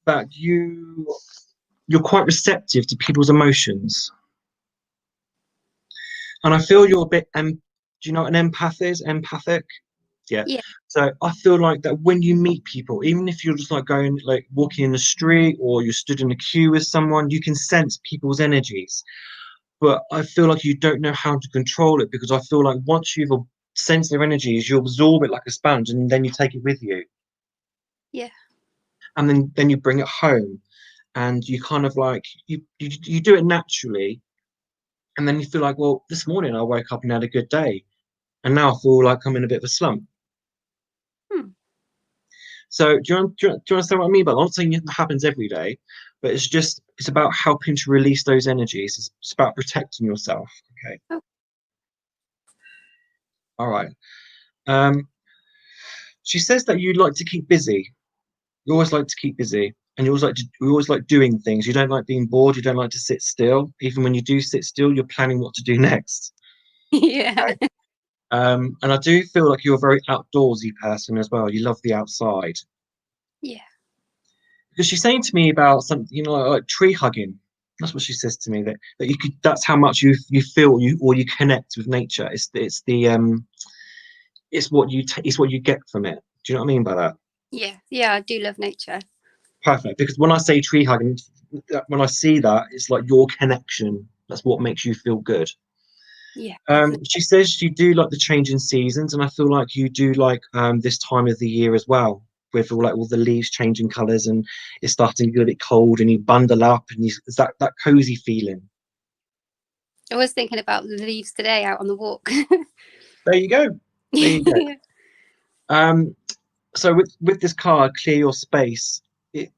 that you're quite receptive to people's emotions. And I feel you're a bit do you know what an empath is? Empathic? Yeah. Yeah. So I feel like that when you meet people, even if you're just like walking in the street, or you're stood in a queue with someone, you can sense people's energies. But I feel like you don't know how to control it, because I feel like once you've sensed their energies, you absorb it like a sponge, and then you take it with you. Yeah. And then you bring it home, and you kind of like you do it naturally, and then you feel like, well, this morning I woke up and had a good day, and now I feel like I'm in a bit of a slump. So do you understand what I mean? But I'm not saying it happens every day, but it's about helping to release those energies. It's about protecting yourself. Okay. Oh. All right. She says that you like to keep busy. You always like to keep busy, and you always like doing things. You don't like being bored. You don't like to sit still. Even when you do sit still, you're planning what to do next. Yeah. And I do feel like you're a very outdoorsy person as well. You love the outside. Yeah. Because she's saying to me about something, like tree hugging. That's what she says to me, that you could. That's how much you feel you connect with nature. It's what you get from it. Do you know what I mean by that? Yeah. Yeah, I do love nature. Perfect. Because when I say tree hugging, when I see that, it's like your connection. That's what makes you feel good. Yeah. She says you do like the change in seasons, and I feel like you do like this time of the year as well, with all the leaves changing colours, and it's starting to get a bit cold, and you bundle up, and it's that cozy feeling. I was thinking about the leaves today out on the walk. There you go. There you go. So with this card, clear your space.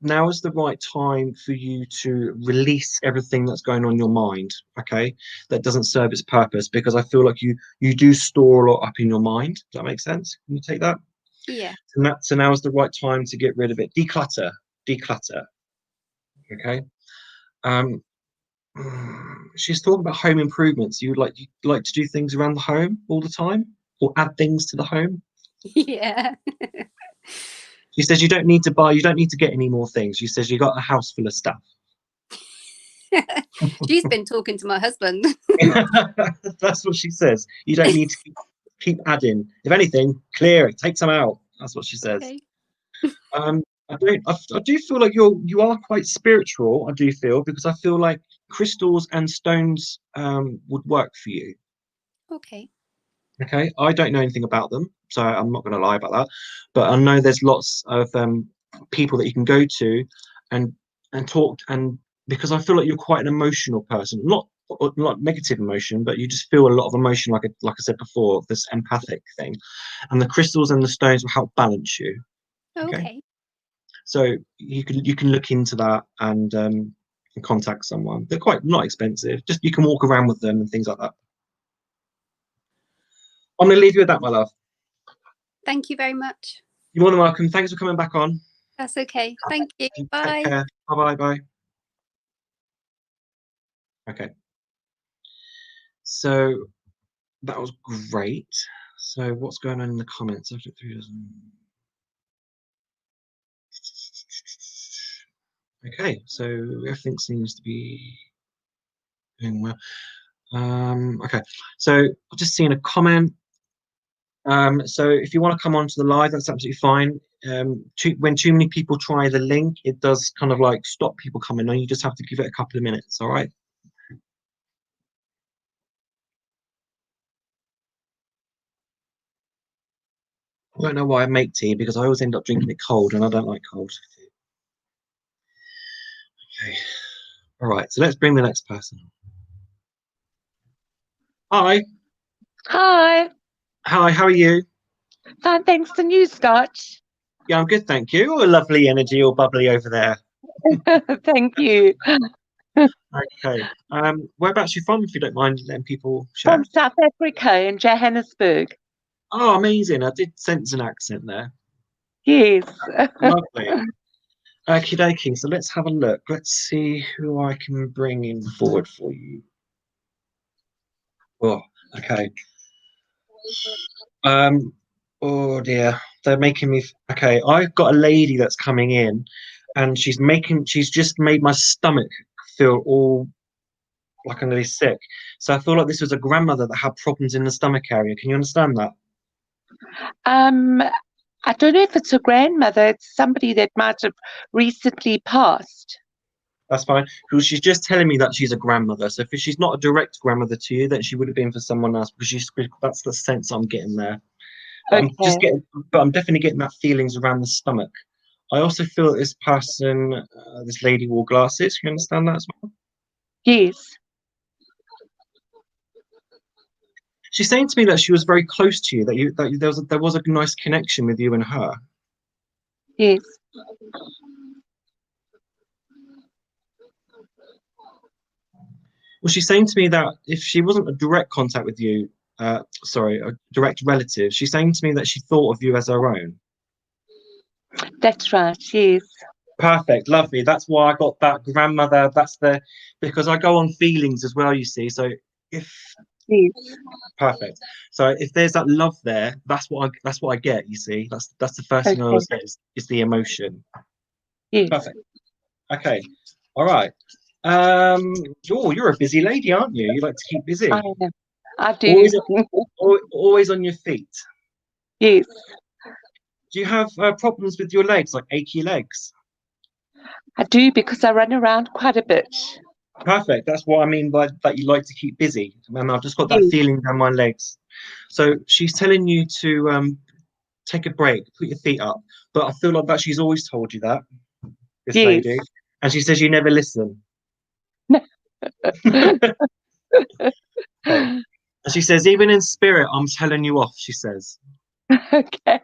Now is the right time for you to release everything that's going on in your mind. Okay, that doesn't serve its purpose, because I feel like you do store a lot up in your mind. Does that make sense? Can you take that? Yeah. So now is the right time to get rid of it. Declutter. Okay. She's talking about home improvements. You like to do things around the home all the time, or add things to the home. Yeah. She says you don't need to get any more things. She says you got a house full of stuff. She's been talking to my husband. That's what she says. You don't need to keep adding. If anything, clear it, take some out. That's what she says. Okay. I do feel like you are quite spiritual. I do feel, because I feel like crystals and stones would work for you. Okay. Okay, I don't know anything about them, so I'm not going to lie about that. But I know there's lots of people that you can go to and talk, and because I feel like you're quite an emotional person, not negative emotion, but you just feel a lot of emotion, like I said before, this empathic thing, and the crystals and the stones will help balance you. Okay. So you can look into that and contact someone. They're quite not expensive. Just you can walk around with them and things like that. I'm going to leave you with that, my love. Thank you very much. You're more than welcome. Thanks for coming back on. That's okay. Thank you. Take Bye. care. Bye. Bye. Okay. So that was great. So what's going on in the comments? I've looked through this. Okay, so everything seems to be going well. Okay, so I've just seen a comment. So if you want to come onto the live, that's absolutely fine. When too many people try the link, it does kind of like stop people coming on. You just have to give it a couple of minutes, all right? I don't know why I make tea, because I always end up drinking it cold, and I don't like cold. Okay, all right, so let's bring the next person. Hi. Hi, Hi, how are you? fine, thanks to you, Scotch. Yeah, I'm good, thank you. Oh, lovely energy, all bubbly over there. Thank you. Okay. Whereabouts you from, if you don't mind letting people share? From South Africa in Johannesburg. Oh, amazing. I did sense an accent there. Yes. Lovely. Okie dokie. So let's have a look. Let's see who I can bring in forward for you. Oh, okay. Oh dear. They're making me okay. I've got a lady that's coming in, and she's just made my stomach feel all like I'm gonna be sick. So I feel like this was a grandmother that had problems in the stomach area. Can you understand that? I don't know if it's a grandmother, it's somebody that might have recently passed. That's fine. Because she's just telling me that she's a grandmother. So if she's not a direct grandmother to you, then she would have been for someone else, because that's the sense I'm getting there. But Okay. I'm definitely getting that feelings around the stomach. I also feel that this person, this lady, wore glasses. Can you understand that as well? Yes. She's saying to me that she was very close to you, that there was a nice connection with you and her. Yes. Well, she's saying to me that if she wasn't a direct contact with you, a direct relative, she's saying to me that she thought of you as her own. That's right, yes. Perfect, lovely. That's why I got that grandmother. Because I go on feelings as well, you see. So if Yes. perfect. So if there's that love there, that's what I get, you see. That's the first thing I always get is the emotion. Yes. Perfect. Okay. All right. You're a busy lady, aren't you? You like to keep busy. I am. I do. Always on your feet. Yes. Do you have problems with your legs, like achy legs? I do, because I run around quite a bit. Perfect. That's what I mean by that you like to keep busy. And I've just got that Yes. feeling down my legs. So she's telling you to take a break, put your feet up. But I feel like that she's always told you that, this Yes. lady. And she says you never listen. Okay. And she says, even in spirit, I'm telling you off, she says. Okay.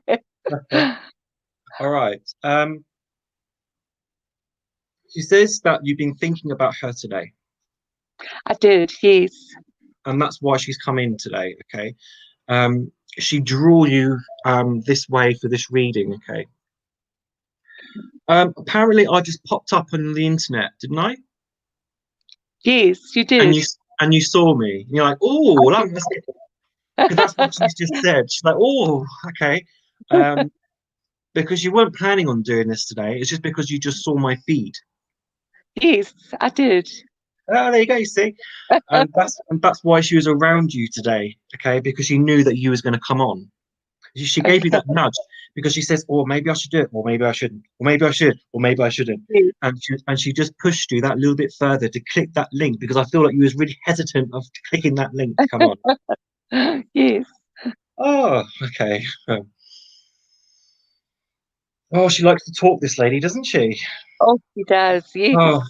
All right. She says that you've been thinking about her today. I did, yes. And that's why she's come in today, okay? She drew you this way for this reading, okay? Apparently I just popped up on the internet, didn't I? Yes, you did. And you saw me. And you're like, oh, that's what she's just said. She's like, oh, okay. because you weren't planning on doing this today. It's just because you just saw my feed. Yes, I did. Oh, there you go. You see, and that's why she was around you today. Okay, because she knew that you was going to come on. She gave you Okay. that nudge because she says, "Oh, maybe I should do it, or maybe I shouldn't, or maybe I should, or maybe I shouldn't." Yes. And she just pushed you that little bit further to click that link because I feel like you was really hesitant of clicking that link to come on. Yes. Oh, okay. Oh, she likes to talk, this lady, doesn't she? Oh, she does. Yes. Oh,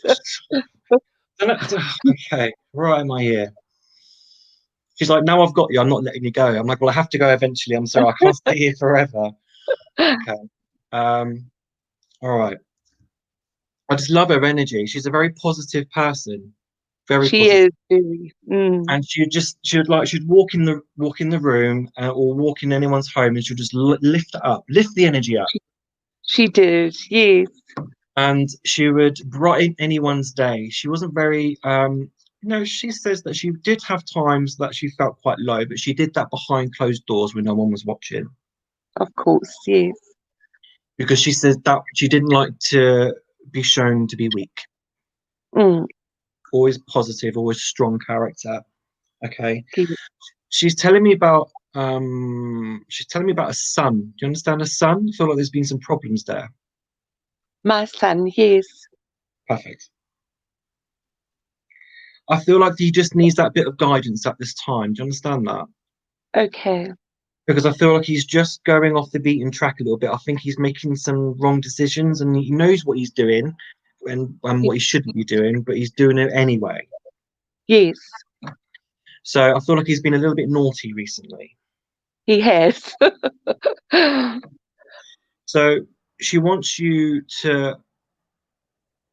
okay, right in my ear. She's like, "No, I've got you. I'm not letting you go." I'm like, "Well, I have to go eventually. I'm sorry, I can't stay here forever." Okay. All right. I just love her energy. She's a very positive person. Very She positive. is very. And she'd walk in the room or walk in anyone's home, and she'd just lift it up, lift the energy up, She did. Yes. and she would brighten anyone's day. She wasn't very she says that she did have times that she felt quite low, but she did that behind closed doors when no one was watching, Of course. Yes. because she says that she didn't like to be shown to be weak. Mm. Always positive, always strong character. Okay. Yes. She's telling me about a son. Do you understand a son? I feel like there's been some problems there. My son. Yes. Perfect. I feel like he just needs that bit of guidance at this time. Do you understand that? Okay. Because I feel like he's just going off the beaten track a little bit. I think he's making some wrong decisions, and he knows what he's doing and what he shouldn't be doing, but he's doing it anyway. Yes. So I feel like he's been a little bit naughty recently. He has. So she wants you to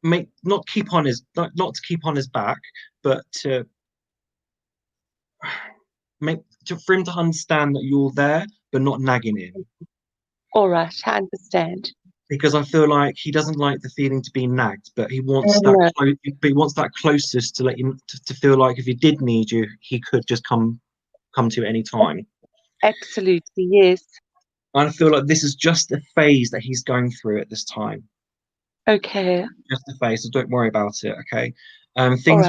not to keep on his back, but to for him to understand that you're there, but not nagging him. All right. I understand. Because I feel like he doesn't like the feeling to be nagged, but he wants No. that closest to let him to feel like if he did need you, he could just come to you at any time. Absolutely. Yes. And I feel like this is just a phase that he's going through at this time. Okay. Just a phase, so don't worry about it. Okay. All right. Things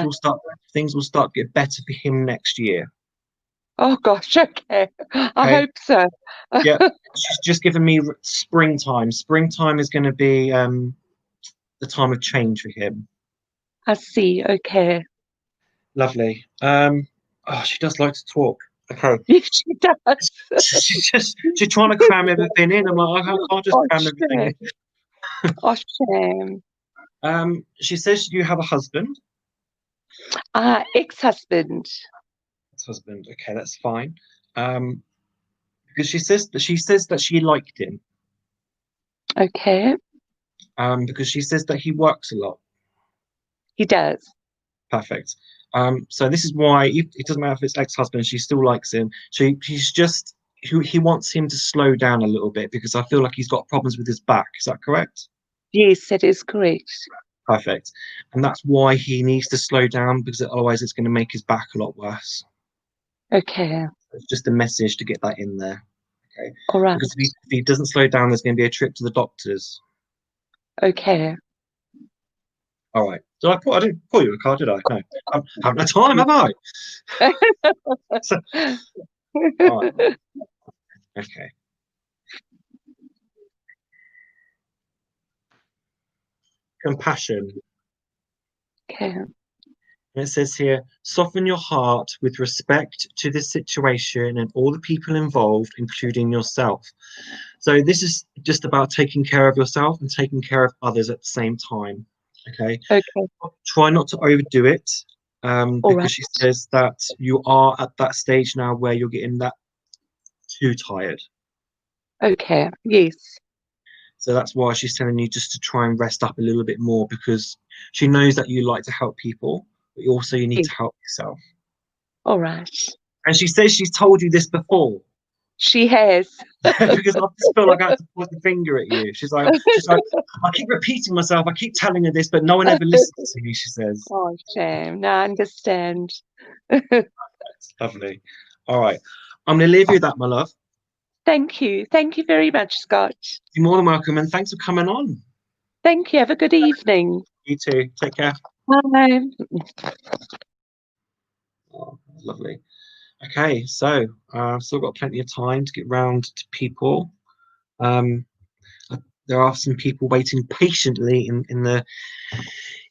will start to get better for him next year. Oh gosh. Okay. I Okay. hope so. Yeah. She's just given me springtime. Springtime is going to be the time of change for him. I see. Okay. Lovely. She does like to talk. Okay. Yes, she does. She's trying to cram everything in. I'm like, I can't just Oh, cram everything in. Oh, shame. She says you have a husband. Ex-husband. Husband. Okay, that's fine. Because she says that she liked him. Okay. Because she says that he works a lot. He does. Perfect. So this is why it doesn't matter if it's ex-husband, she still likes him. He wants him to slow down a little bit because I feel like he's got problems with his back. Is that correct? Yes, that is correct. Perfect. And that's why he needs to slow down, because otherwise it's going to make his back a lot worse. Okay. It's just a message to get that in there. Okay. All right. Because if he doesn't slow down, there's going to be a trip to the doctors. Okay. All right. I didn't pull you a card, did I? No. I haven't had time, have I? All right. Okay. Compassion. Okay. And it says here, soften your heart with respect to this situation and all the people involved, including yourself. So this is just about taking care of yourself and taking care of others at the same time. Okay. Okay. Try not to overdo it, All because right. she says that you are at that stage now where you're getting that too tired. Okay. Yes. So that's why she's telling you just to try and rest up a little bit more, because she knows that you like to help people, but also you need Yes. to help yourself. All right. And she says she's told you this before. She has. Because I just feel like I have to point the finger at you. She's like, I keep repeating myself. I keep telling her this, but no one ever listens to me, she says. Oh, shame. No, I understand. That's lovely. All right. I'm going to leave you with that, my love. Thank you. Thank you very much, Scott. You're more than welcome, and thanks for coming on. Thank you. Have a good evening. You too. Take care. Bye. Oh, lovely. Okay, so still got plenty of time to get round to people. There are some people waiting patiently in the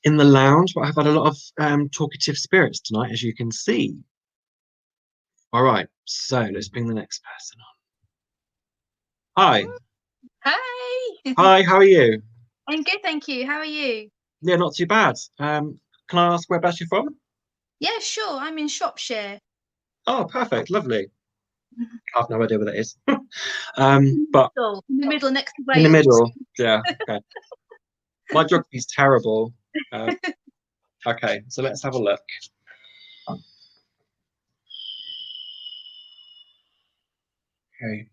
lounge, but I've had a lot of talkative spirits tonight, as you can see. All right, so let's bring the next person on. Hi. Hi. Hi, how are you? I'm good, thank you. How are you? Yeah, not too bad. Can I ask whereabouts you're from? Yeah, sure. I'm in Shropshire. Oh, perfect, lovely. I have no idea where that is. But In the middle, next to Wales. in the middle, yeah. Okay. My geography's terrible. Okay, so let's have a look. Okay.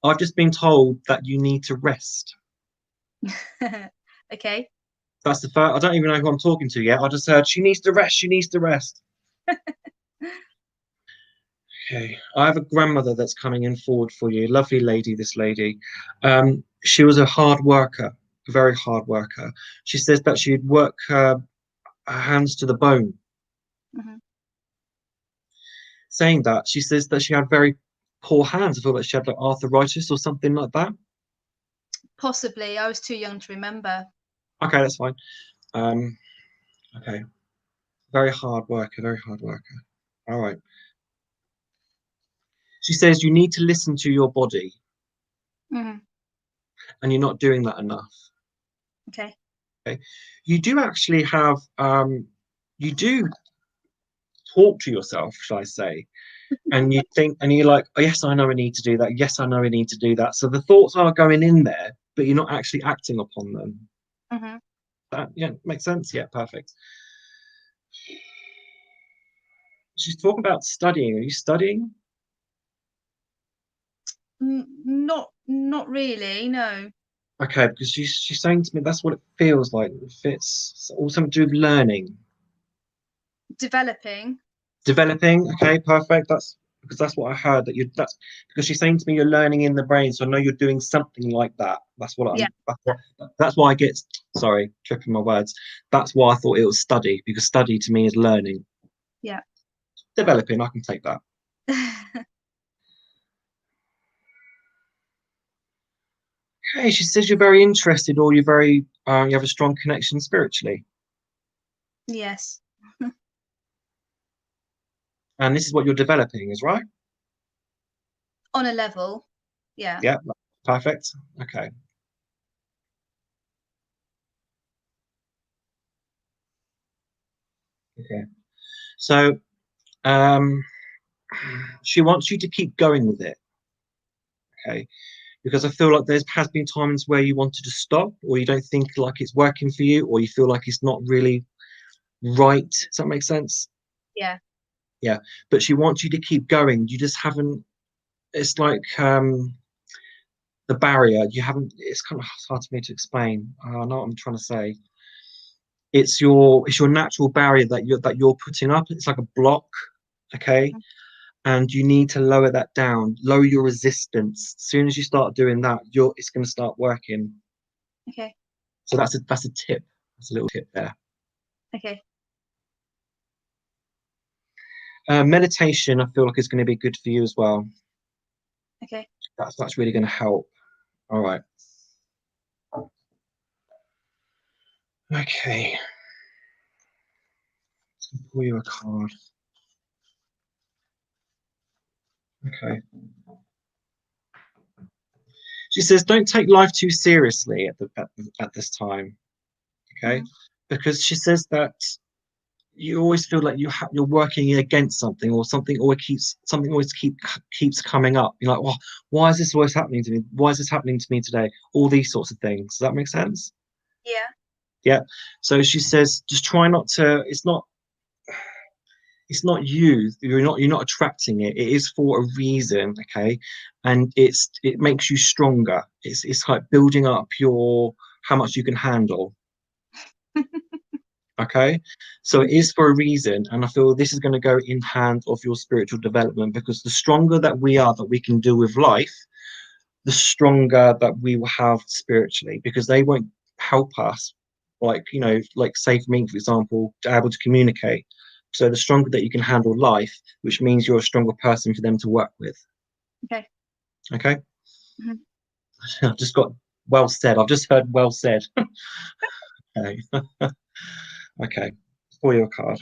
I've just been told that you need to rest. Okay. That's the first. I don't even know who I'm talking to yet. I just heard she needs to rest. She needs to rest. Okay. I have a grandmother that's coming in forward for you. Lovely lady, this lady. She was a hard worker, a very hard worker. She says that she'd work her hands to the bone. Mhm. Saying that, she says that she had very poor hands. I feel like she had like arthritis or something like that. Possibly. I was too young to remember. Okay, that's fine. Okay. Very hard worker, very hard worker. All right. She says you need to listen to your body, Mhm. and you're not doing that enough. Okay. Okay. You do actually have you do talk to yourself, shall I say, and you think, and you're like, oh, yes, I know I need to do that. Yes, I know I need to do that. So the thoughts are going in there, but you're not actually acting upon them. Mhm. That, yeah, makes sense. Yeah, perfect. She's talking about studying. Are you studying? Not really. No. Okay, because she's saying to me that's what it feels like. It's all something to do with learning. Developing. Developing, okay, perfect. That's because that's what I heard that you that's because she's saying to me you're learning in the brain, so I know you're doing something like that. That's what Yeah. that's why I get sorry, tripping my words. That's why I thought it was study, because study to me is learning. Yeah. Developing, I can take that. Okay, she says you're very interested or you're very you have a strong connection spiritually. Yes. And this is what you're developing, is right? On a level. Yeah. Yeah, perfect. Okay. Okay. So she wants you to keep going with it. Okay. Because I feel like there has been times where you wanted to stop, or you don't think like it's working for you, or you feel like it's not really right. Does that make sense? Yeah. Yeah. But she wants you to keep going. You just haven't, it's like the barrier. You haven't, it's kind of hard for me to explain. I know what I'm trying to say. It's your natural barrier that you're putting up. It's like a block. Okay. And you need to lower that down, lower your resistance. As soon as you start doing that, it's going to start working. Okay. So that's a tip. That's a little tip there. Okay. Meditation, I feel like is going to be good for you as well. Okay. That's really going to help. All right. Okay. Let's pull you a card. Okay. She says, don't take life too seriously at this time. Okay. Because she says that you always feel like you're working against something, or something always keeps coming up. You're like, well, why is this always happening to me? Why is this happening to me today? All these sorts of things. Does that make sense? Yeah. Yeah. So she says, just try not to. It's not you. You're not attracting it. It is for a reason. Okay. And it makes you stronger. It's like building up how much you can handle. Okay, so it is for a reason, and I feel this is going to go in hand of your spiritual development, because the stronger that we are that we can deal with life, the stronger that we will have spiritually, because they won't help us, like, you know, like say for me, for example, to able to communicate. So the stronger that you can handle life, which means you're a stronger person for them to work with. Okay. Okay. Mhm. I've just got well said. I've just heard well said. Okay. Okay. For your card.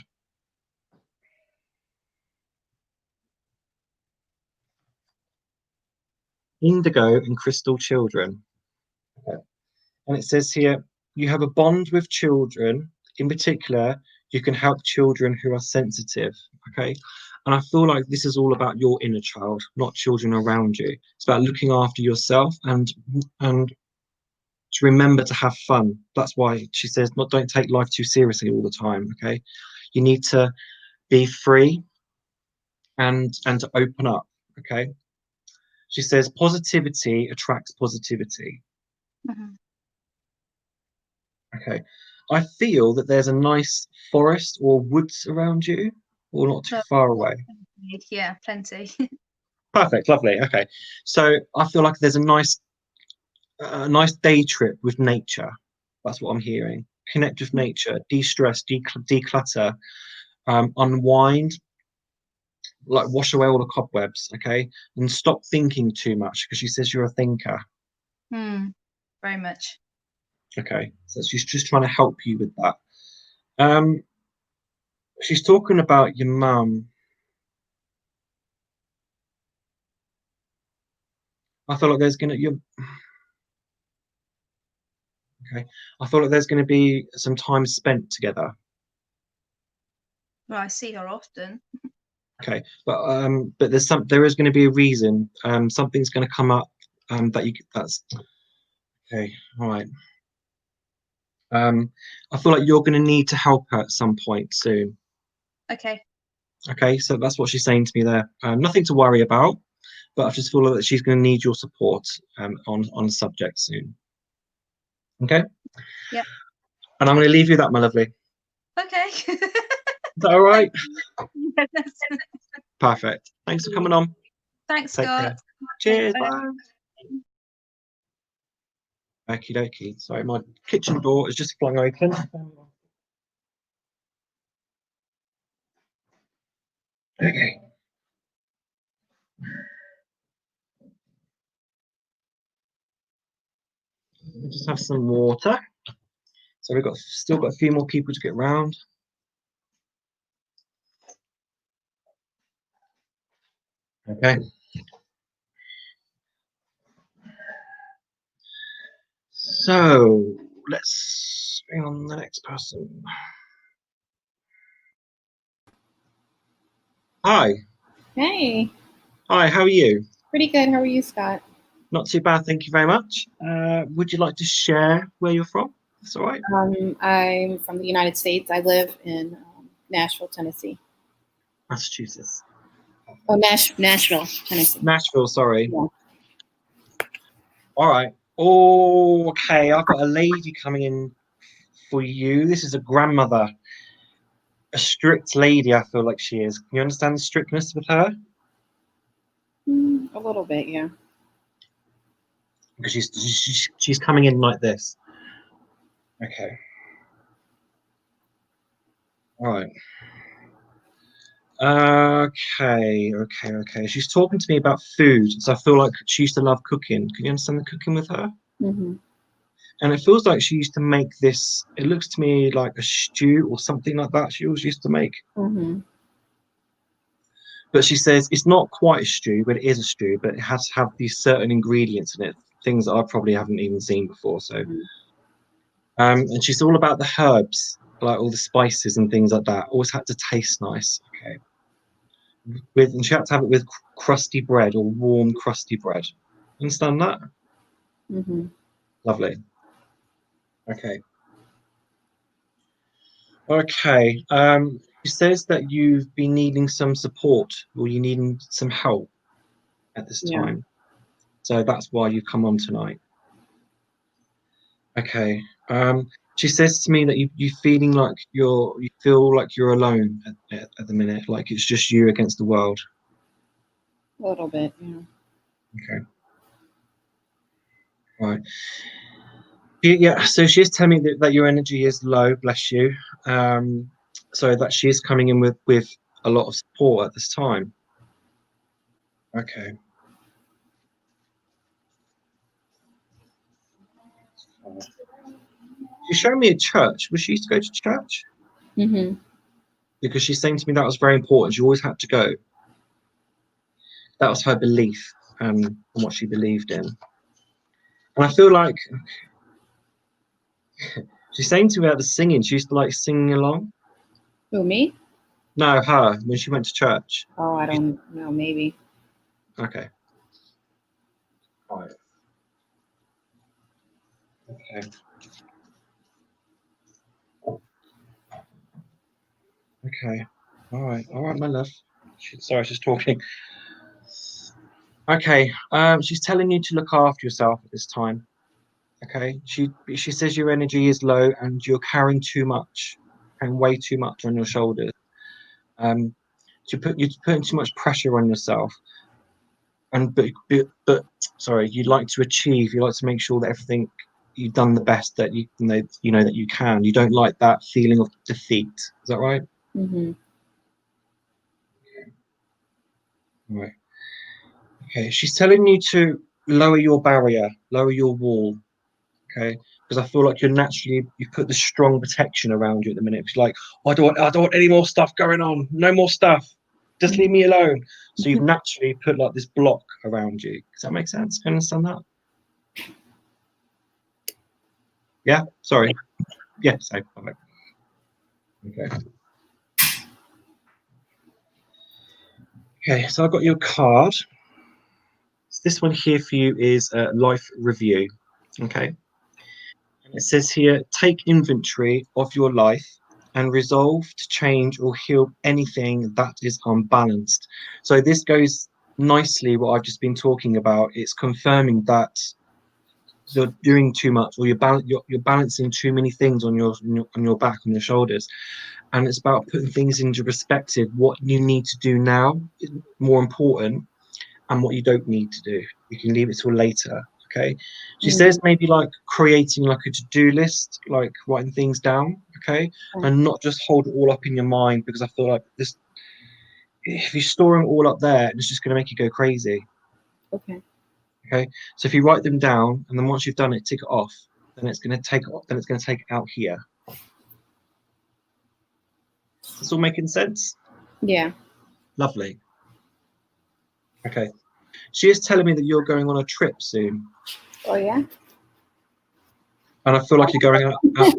Indigo and crystal children. Okay. And it says here, you have a bond with children. In particular, you can help children who are sensitive. Okay. And I feel like this is all about your inner child, not children around you. It's about looking after yourself and to remember to have fun. That's why she says, not don't take life too seriously all the time. Okay. You need to be free and to open up. Okay. She says positivity attracts positivity. Mhm. Okay. I feel that there's a nice forest or woods around you, or not too So, far away. yeah, plenty. Perfect, lovely. Okay. So I feel like there's a nice day trip with nature. That's what I'm hearing. Connect with nature, de-stress, declutter, unwind, like wash away all the cobwebs, okay? And stop thinking too much, because she says you're a thinker. Very much. Okay. So she's just trying to help you with that. She's talking about your mum. I feel like there's gonna okay. I feel like there's gonna be some time spent together. Well, I see her often. Okay, but there is going to be a reason. Something's going to come up. That's okay. All right. I feel like you're going to need to help her at some point soon. Okay. Okay, so that's what she's saying to me there. Nothing to worry about, but I just feel that she's going to need your support on the subject soon. Okay. Yep. And I'm going to leave you that, my lovely. Okay. Is that all right? Yes. Perfect. Thanks for coming on. Thanks, Take Scott. care. Cheers. Bye. Bye. Okie dokie. Sorry, my kitchen door is just flung open. Okay. Let me just have some water. So we've still got a few more people to get round. Okay. So let's bring on the next person. Hi. Hey, Hi, how are you? pretty good. How are you, Scott? Not too bad, thank you very much. Would you like to share where you're from? That's all right. I'm from the United States. I live in Nashville, Tennessee. Massachusetts. Oh, Nashville, Tennessee. Nashville, sorry. Yeah. All right. Oh, okay. I've got a lady coming in for you. This is a grandmother. A strict lady, I feel like she is. Can you understand the strictness with her? A little bit, yeah. Because she's coming in like this. Okay. All right. Okay. She's talking to me about food, so I feel like she used to love cooking. Can you understand the cooking with her? Mm-hmm. And it feels like she used to make this. It looks to me like a stew or something like that. She always used to make. Mm-hmm. But she says it's not quite a stew, but it is a stew. But it has to have these certain ingredients in it, things that I probably haven't even seen before. So, and she's all about the herbs, like all the spices and things like that. Always had to taste nice. Okay. And she had to have it with crusty bread or warm crusty bread. Understand that? Mm-hmm. Lovely. Okay. Okay. She says that you've been needing some support or you needing some help at this Yeah. time. So that's why you've come on tonight. Okay. She says to me that you feeling like you feel like you're alone at the minute, like it's just you against the world. A little bit, yeah. Okay. Right. Yeah, so she's telling me that your energy is low, bless you. So that she is coming in with a lot of support at this time. Okay. She showed me a church. Was she used to go to church? Mm-hmm. Because she's saying to me that was very important. She always had to go. That was her belief and what she believed in. And I feel like she's saying to me about the singing. She used to like singing along. Who, me? No, her, when she went to church. Oh, I don't know. Maybe. Okay. All right. Okay. Okay. All right. All right, my love. Sorry, she's talking. Okay. She's telling you to look after yourself at this time. Okay. She says your energy is low and you're carrying too much, and way too much on your shoulders. You're putting too much pressure on yourself. And but sorry, you like to make sure that everything you've done the best that you know that you can. You don't like that feeling of defeat. Is that right? Mm-hmm. Right. Okay. She's telling you to lower your barrier, lower your wall. Okay. Because I feel like you put the strong protection around you at the minute. It's like, oh, I don't want any more stuff going on. No more stuff. Just leave me alone. So you've naturally put like this block around you. Does that make sense? Can you understand that? Yeah. Sorry. Yeah. So. Okay. Okay. So I've got your card. This one here for you is a life review. Okay. And it says here, take inventory of your life and resolve to change or heal anything that is unbalanced. So this goes nicely what I've just been talking about. It's confirming that you're doing too much, or you're balancing too many things on your back, on your shoulders. And it's about putting things into perspective. What you need to do now is more important, and what you don't need to do. You can leave it till later. Okay. She says maybe like creating like a to-do list, like writing things down. Okay. And not just hold it all up in your mind, because I feel like this, if you're storing it all up there, it's just going to make you go crazy. Okay. Okay. So if you write them down, and then once you've done it, tick it off, then it's going to take it out here. Is this all making sense? Yeah. Lovely. Okay. She is telling me that you're going on a trip soon. Oh, yeah? And I feel like you're going out.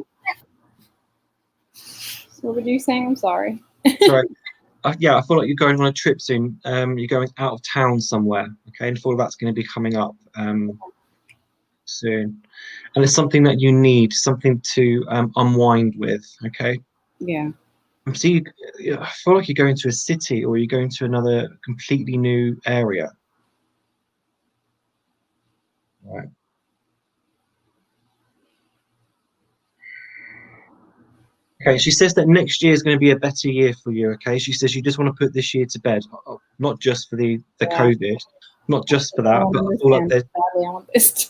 So what were you saying? I'm sorry. Sorry. Yeah, I feel like you're going on a trip soon. You're going out of town somewhere. Okay. And I feel that's going to be coming up soon. And it's something that you need, something to unwind with. Okay. Yeah. So I feel like you're going to a city, or you're going to another completely new area. Right. Okay, she says that next year is going to be a better year for you. Okay, she says you just want to put this year to bed, not just for the COVID, not just for that, but all up there. I want this.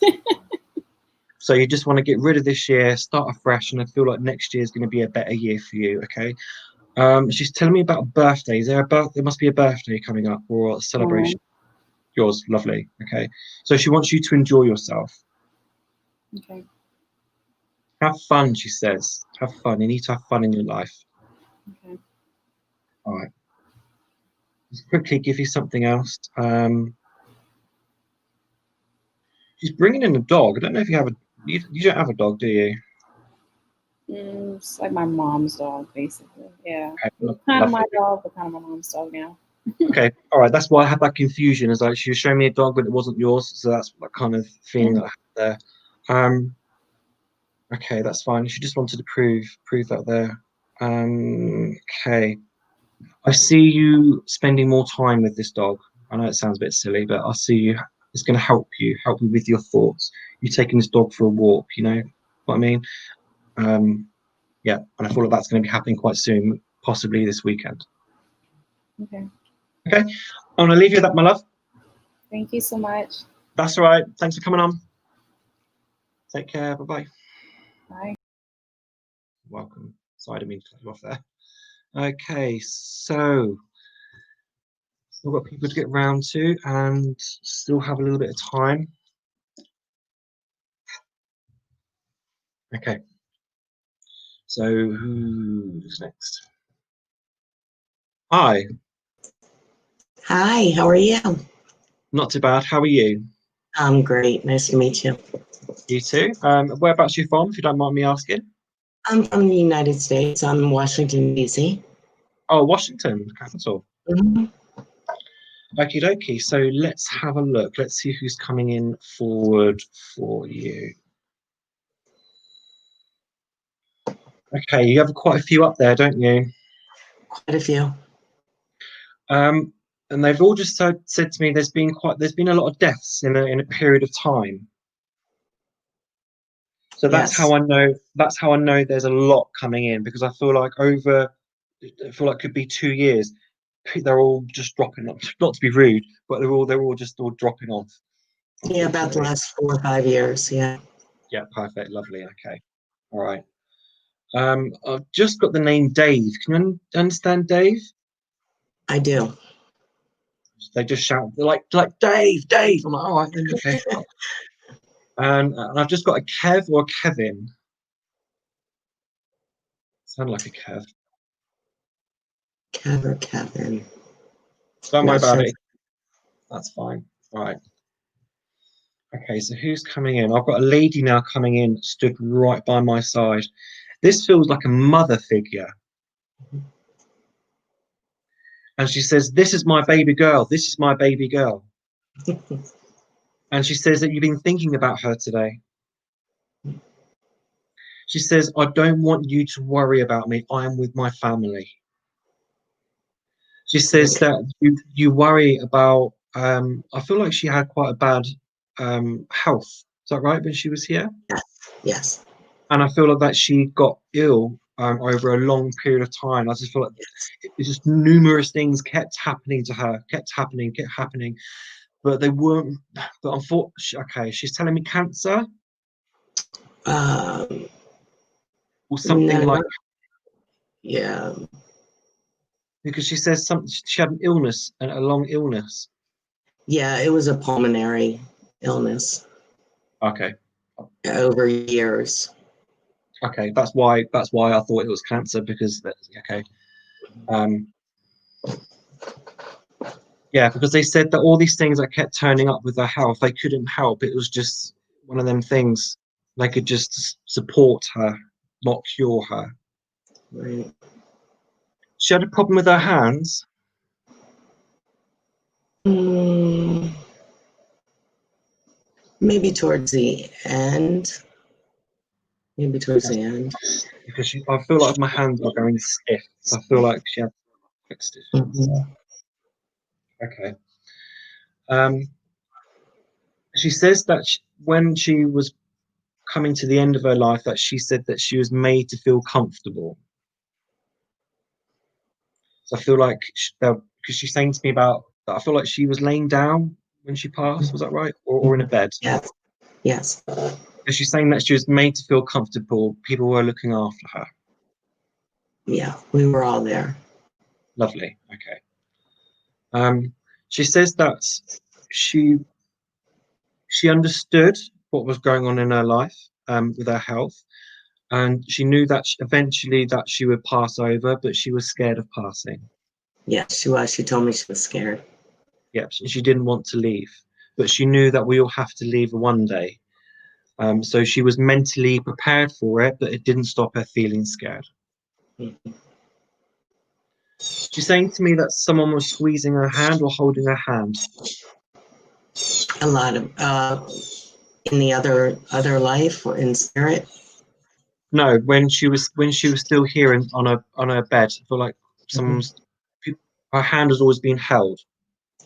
So you just want to get rid of this year, start afresh, and I feel like next year is going to be a better year for you. Okay. She's telling me about birthdays. There must be a birthday coming up, or a celebration. Yours, lovely. Okay. So she wants you to enjoy yourself. Okay. Have fun, she says. Have fun. You need to have fun in your life. Okay. All right. Let's quickly give you something else. She's bringing in a dog. I don't know if you have you don't have a dog, do you? It's like my mom's dog, basically. Yeah. Okay, Kind of my dog, but kind of my mom's dog now. Okay. All right. That's why I had that confusion. Is like she was showing me a dog, but it wasn't yours. So that's that kind of feeling that I had there. Okay, that's fine. She just wanted to prove that there. Okay. I see you spending more time with this dog. I know it sounds a bit silly, but I see you. It's going to help you with your thoughts. You taking this dog for a walk, you know what I mean? Yeah, and I feel like that's going to be happening quite soon, possibly this weekend. Okay. Okay, I'm going to leave you with that, my love. Thank you so much. That's all right. Thanks for coming on. Take care. Bye-bye. Bye. Welcome. Sorry, I didn't mean to cut you off there. Okay, so still got people to get round to and still have a little bit of time. Okay. So who's next? Hi. Hi, how are you? Not too bad. How are you? I'm great. Nice to meet you. You too. Whereabouts are you from, if you don't mind me asking? I'm from the United States. I'm in Washington, D.C. Oh, Washington, capital. Mhm. Okie dokie. So let's have a look. Let's see who's coming in forward for you. Okay, you have quite a few up there, don't you? Quite a few. And they've all just said to me there's been a lot of deaths in a period of time. So that's Yes. how I know. That's how I know there's a lot coming in, because I feel like it could be 2 years. They're all just dropping off. Not to be rude, but they're all just dropping off. Yeah, about the last 4 or 5 years. Yeah. Yeah, perfect, lovely. Okay, all right. I've just got the name Dave. Can you understand Dave? I do. They just shout, they're like Dave, Dave. I'm like, all right, then okay. And I've just got a Kev or a Kevin. Sound like a Kev. Kev or Kevin. Don't worry Not about sure. it. That's fine. All right. Okay, so who's coming in? I've got a lady now coming in, stood right by my side. This feels like a mother figure. And she says, this is my baby girl. This is my baby girl. And she says that you've been thinking about her today. She says, I don't want you to worry about me. I am with my family. She says that you worry about, I feel like she had quite a bad health. Is that right, when she was here? Yes. And I feel like that she got ill over a long period of time. I just feel like it's just numerous things kept happening to her, kept happening, but they weren't. But unfortunately, okay, she's telling me cancer or something No. like. Yeah. Because she says something. She had an illness, a long illness. Yeah, it was a pulmonary illness Okay. over years. Okay, that's why I thought it was cancer, because okay. Yeah, because they said that all these things that kept turning up with her health, they couldn't help. It was just one of them things. They could just support her, not cure her. Right. She had a problem with her hands. Maybe towards the end. Because I feel like my hands are going stiff. So I feel like she had fixed it. Mhm. Okay. She says that when she was coming to the end of her life, that she said that she was made to feel comfortable. So I feel like because she's saying to me about that, I feel like she was laying down when she passed. Was that right? Or in a bed? Yes. Yes. And she's saying that she was made to feel comfortable. People were looking after her. Yeah, we were all there. Lovely. Okay. She says that she understood what was going on in her life with her health, and she knew that eventually that she would pass over, but she was scared of passing. Yes, she was. She told me she was scared. Yep, she didn't want to leave, but she knew that we all have to leave one day. So she was mentally prepared for it, but it didn't stop her feeling scared. Mhm. She's saying to me that someone was squeezing her hand or holding her hand. A lot of in the other life or in spirit. No, when she was still here on her bed, I feel like her hand has always been held.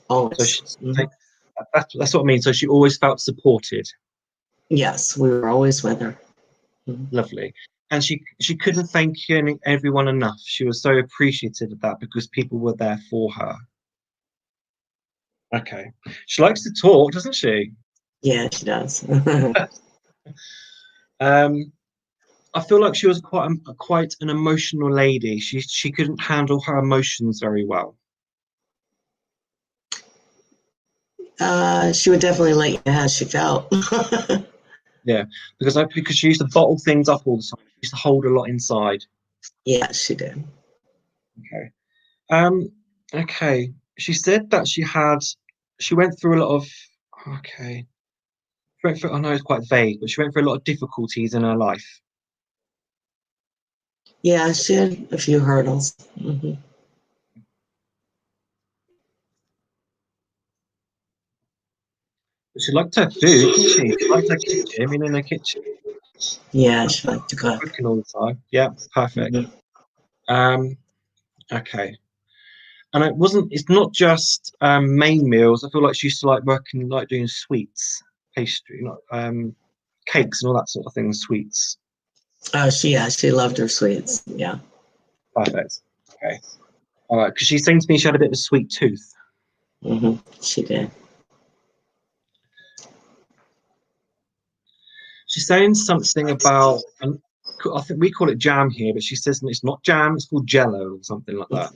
Always. So that's what I mean. So she always felt supported. Yes, we were always with her. Lovely. And she couldn't thank everyone enough. She was so appreciative of that, because people were there for her. Okay. She likes to talk, doesn't she? Yeah, she does. I feel like she was quite an emotional lady. She couldn't handle her emotions very well. She would definitely let you know how she felt. Yeah, because she used to bottle things up all the time. She used to hold a lot inside. Yeah, she did. Okay. Okay. She said that she went through a lot of, okay. I know it's quite vague, but she went through a lot of difficulties in her life. Yeah, she had a few hurdles. Hmm. But she liked her food, didn't she? She liked her kitchen, being in her kitchen, Yeah, she liked to cook. cooking all the time. Yeah, perfect. Mhm. Okay. And it's not just main meals. I feel like she used to like working, like doing sweets, pastry, not cakes and all that sort of thing, sweets. Oh, she loved her sweets. Yeah. Perfect. Okay. All right. Because she saying to me she had a bit of a sweet tooth. Hmm. She did. She's saying something about, and I think we call it jam here, but she says it's not jam, it's called jello or something like that.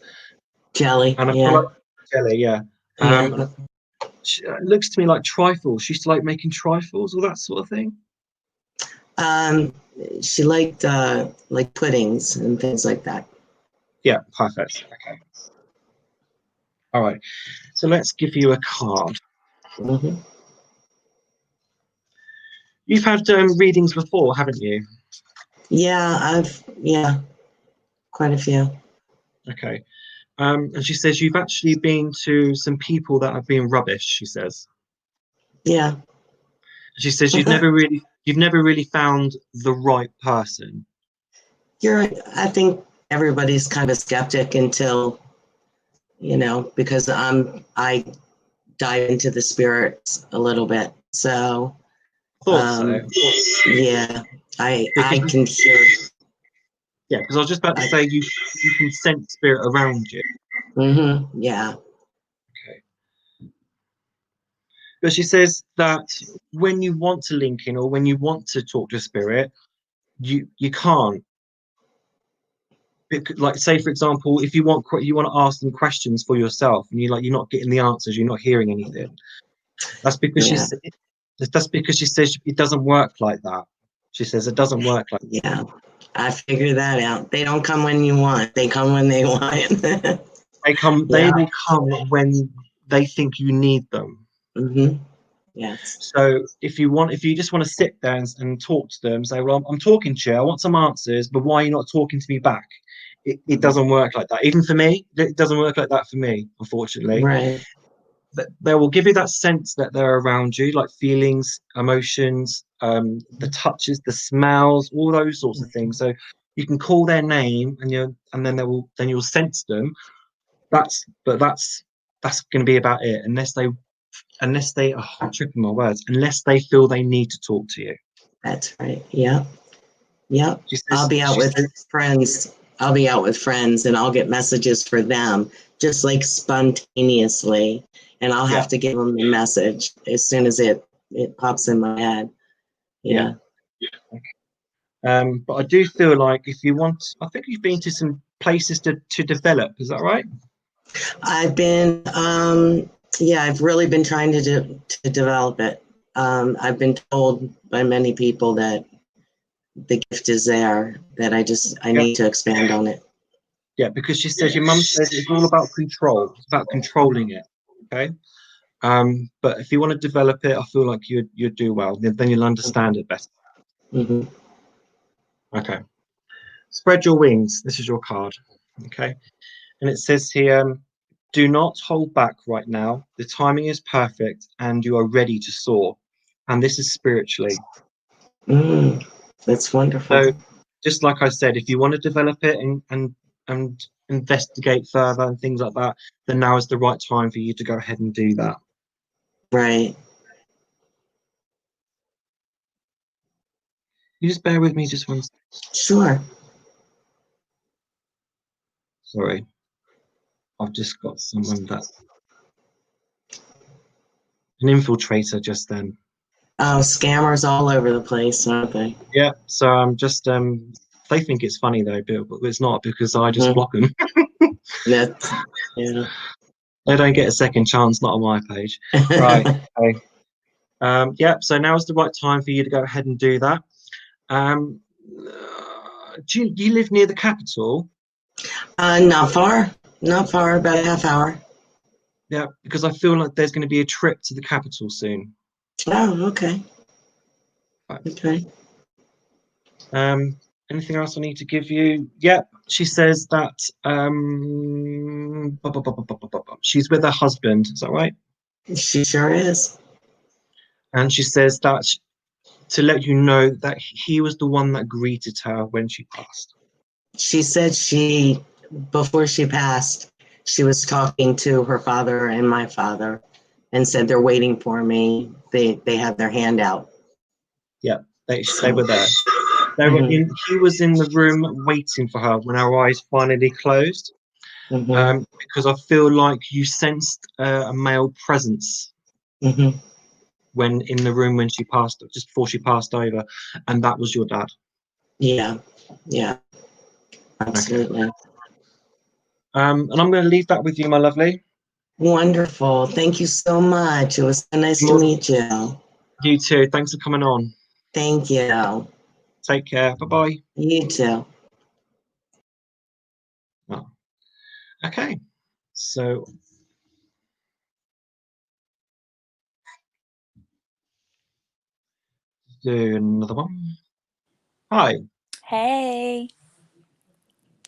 Jelly. And I feel Yeah. like jelly, yeah. Yeah. And it looks to me like trifles. She used to like making trifles or that sort of thing. Um, she liked like puddings and things like that. Yeah, perfect. Okay. All right. So let's give you a card. Hmm. You've had readings before, haven't you? Yeah, quite a few. Okay. And she says you've actually been to some people that have been rubbish, she says. Yeah. She says you've never really found the right person. You're right. I think everybody's kind of a skeptic until, because I dive into the spirits a little bit. So, Thought so. yeah, I Because can hear. yeah, because I was just about to say you can sense spirit around you. Mm-hmm. Yeah. Okay. But she says that when you want to link in or when you want to talk to spirit, you can't. Like say for example, if you want to ask them questions for yourself and you're not getting the answers, you're not hearing anything. That's because Yeah. she says it doesn't work like that. She says it doesn't work like that. Yeah. I figured that out. They don't come when you want. They come when they want. They will come when they think you need them. Mm-hmm. Yes. So if you just want to sit there and talk to them, say, well, I'm talking to you, I want some answers, but why are you not talking to me back? It doesn't work like that. Even for me, it doesn't work like that for me, unfortunately. Right. But they will give you that sense that they're around you, like feelings, emotions, the touches, the smells, all those sorts of things. So you can call their name and then you'll sense them. That's going to be about it, unless they I'm tripping my words, unless they feel they need to talk to you. That's right. Yeah. Yep. She says, I'll be out with friends. I'll be out with friends and I'll get messages for them just like spontaneously. And I'll have to give them the message as soon as it pops in my head. Yeah. But I do feel like if you want, I think you've been to some places to develop. Is that right? I've been, I've really been trying to develop it. I've been told by many people that the gift is there, that I need to expand on it. Yeah, because she says your mum says it's all about control. It's about controlling it. Okay. But if you want to develop it, I feel like you'd do well. Then you'll understand it better. Mm-hmm. Okay. Spread your wings. This is your card. Okay. And it says here, do not hold back right now. The timing is perfect and you are ready to soar. And this is spiritually. That's wonderful. So just like I said, if you want to develop it and investigate further and things like that, then now is the right time for you to go ahead and do that. Right. You just bear with me just one second. Sure. Sorry. I've just got someone an infiltrator just then. Oh, scammers all over the place, aren't they? Yeah. So I'm just they think it's funny though, but it's not because I just Mhm. block them. That's, yeah. They don't get a second chance, not on my page. Right. Okay. Yeah. So now is the right time for you to go ahead and do that. Do you live near the capital? Not far. Not far, about a half hour. Yeah, because I feel like there's going to be a trip to the capital soon. Oh, okay. Right. Okay. Anything else I need to give you? Yep. She says that she's with her husband. Is that right? She sure is. And she says that to let you know that he was the one that greeted her when she passed. She said before she passed, she was talking to her father and my father and said they're waiting for me. They had their hand out. Yeah, they were there. They were in. He was in the room waiting for her when her eyes finally closed. Mm-hmm. Because I feel like you sensed a male presence Mm-hmm. when in the room when she passed, just before she passed over, and that was your dad. Yeah. Yeah. Absolutely. Okay. And I'm going to leave that with you, my lovely. Wonderful. Thank you so much. It was so nice to meet you. You too. Thanks for coming on. Thank you. Take care. Bye-bye. You too. Oh. Okay. So do another one. Hi. Hey.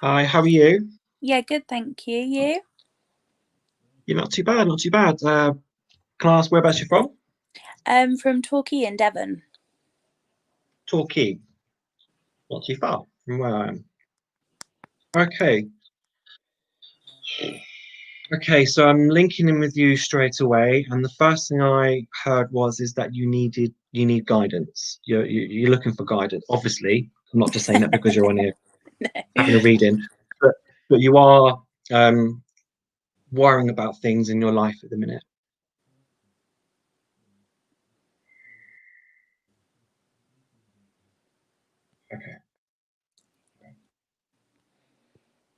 Hi, how are you? Yeah, good, thank you. You? You're not too bad, not too bad. Can I ask whereabouts you're from? From Torquay in Devon. Torquay. Not too far from where I am. Okay. Okay, so I'm linking in with you straight away, and the first thing I heard is that you need guidance. You're looking for guidance. Obviously, I'm not just saying that because you're on here having a reading, but you are worrying about things in your life at the minute. Okay.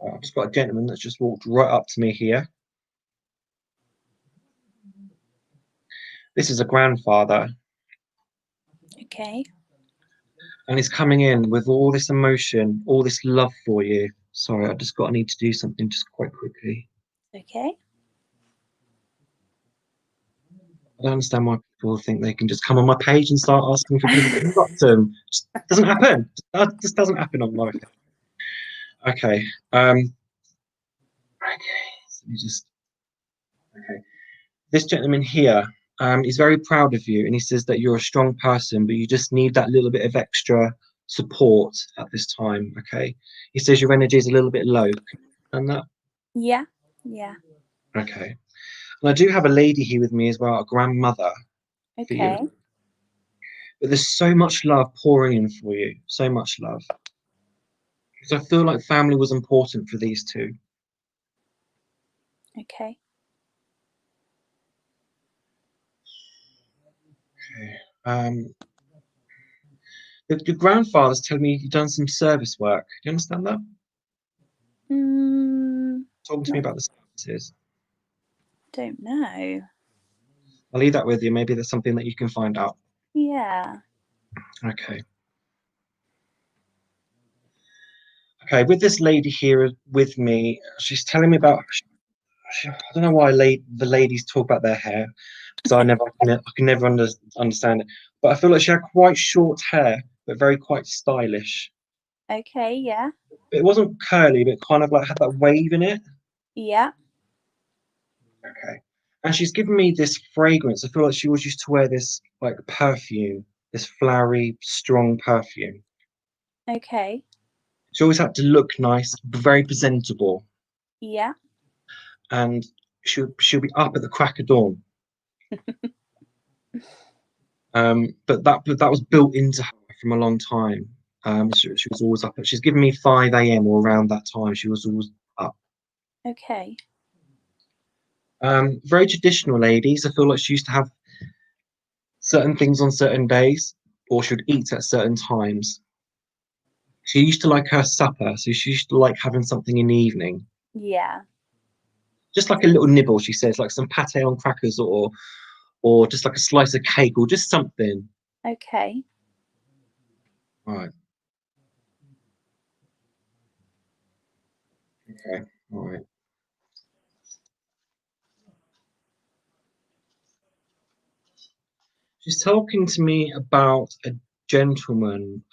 I've just got a gentleman that's just walked right up to me here. This is a grandfather. Okay. And he's coming in with all this emotion, all this love for you. Sorry, I need to do something just quite quickly. Okay. I don't understand why people think they can just come on my page and start asking for people to inbox them. Just doesn't happen. That just doesn't happen on my page. Okay. Okay. So okay. This gentleman here, he's very proud of you, and he says that you're a strong person, but you just need that little bit of extra support at this time. Okay. He says your energy is a little bit low. And that. Yeah. Yeah. Okay. And I do have a lady here with me as well, a grandmother for you. Okay. But there's so much love pouring in for you, so much love. Because I feel like family was important for these two. Okay. Okay. Your grandfather's telling me you've done some service work. Do you understand that? Talking to me about the services. Don't know. I'll leave that with you. Maybe there's something that you can find out. Yeah. Okay. Okay, with this lady here with me, she's telling me about. I don't know why the ladies talk about their hair, because I can never understand it. But I feel like she had quite short hair, but quite stylish. Okay. Yeah. It wasn't curly, but kind of like had that wave in it. Yeah. Okay. And she's given me this fragrance. I feel like she always used to wear this like perfume, this flowery, strong perfume. Okay. She always had to look nice, very presentable. Yeah. And she'll be up at the crack of dawn. But that was built into her from a long time. She was always up. She's given me 5 a.m. or around that time. She was always up. Okay. Very traditional ladies. I feel like she used to have certain things on certain days, or she would eat at certain times. She used to like her supper, so she used to like having something in the evening. Yeah. Just like a little nibble, she says, like some pate on crackers, or just like a slice of cake, or just something. Okay. Right. Okay. All right. She's talking to me about a gentleman.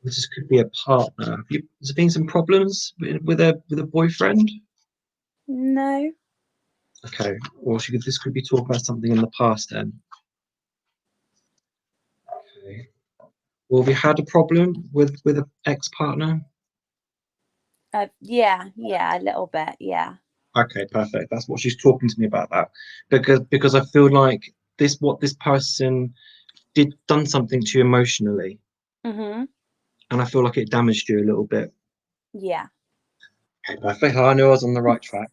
This could be a partner. Has there been some problems with a boyfriend? No. Okay. Or this could be talking about something in the past then. Okay. Well, have you had a problem with an ex-partner? Yeah, a little bit. Yeah. Okay, perfect. That's what she's talking to me about, that because I feel like what this person done something to you emotionally, Mhm. and I feel like it damaged you a little bit. Yeah. Okay, perfect. I knew I was on the right track.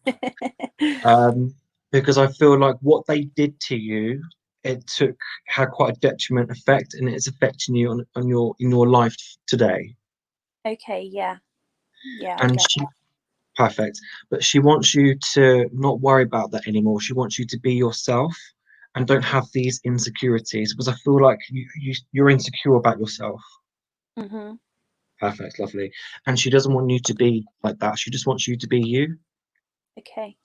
Because I feel like what they did to you, had quite a detriment effect, and it's affecting you in your life today. Okay. Yeah. Yeah. I And get she Perfect. But she wants you to not worry about that anymore. She wants you to be yourself and don't have these insecurities, because I feel like you're insecure about yourself. that. Mhm. Perfect, lovely. And she doesn't want you to be like that. She just wants you to be you Okay.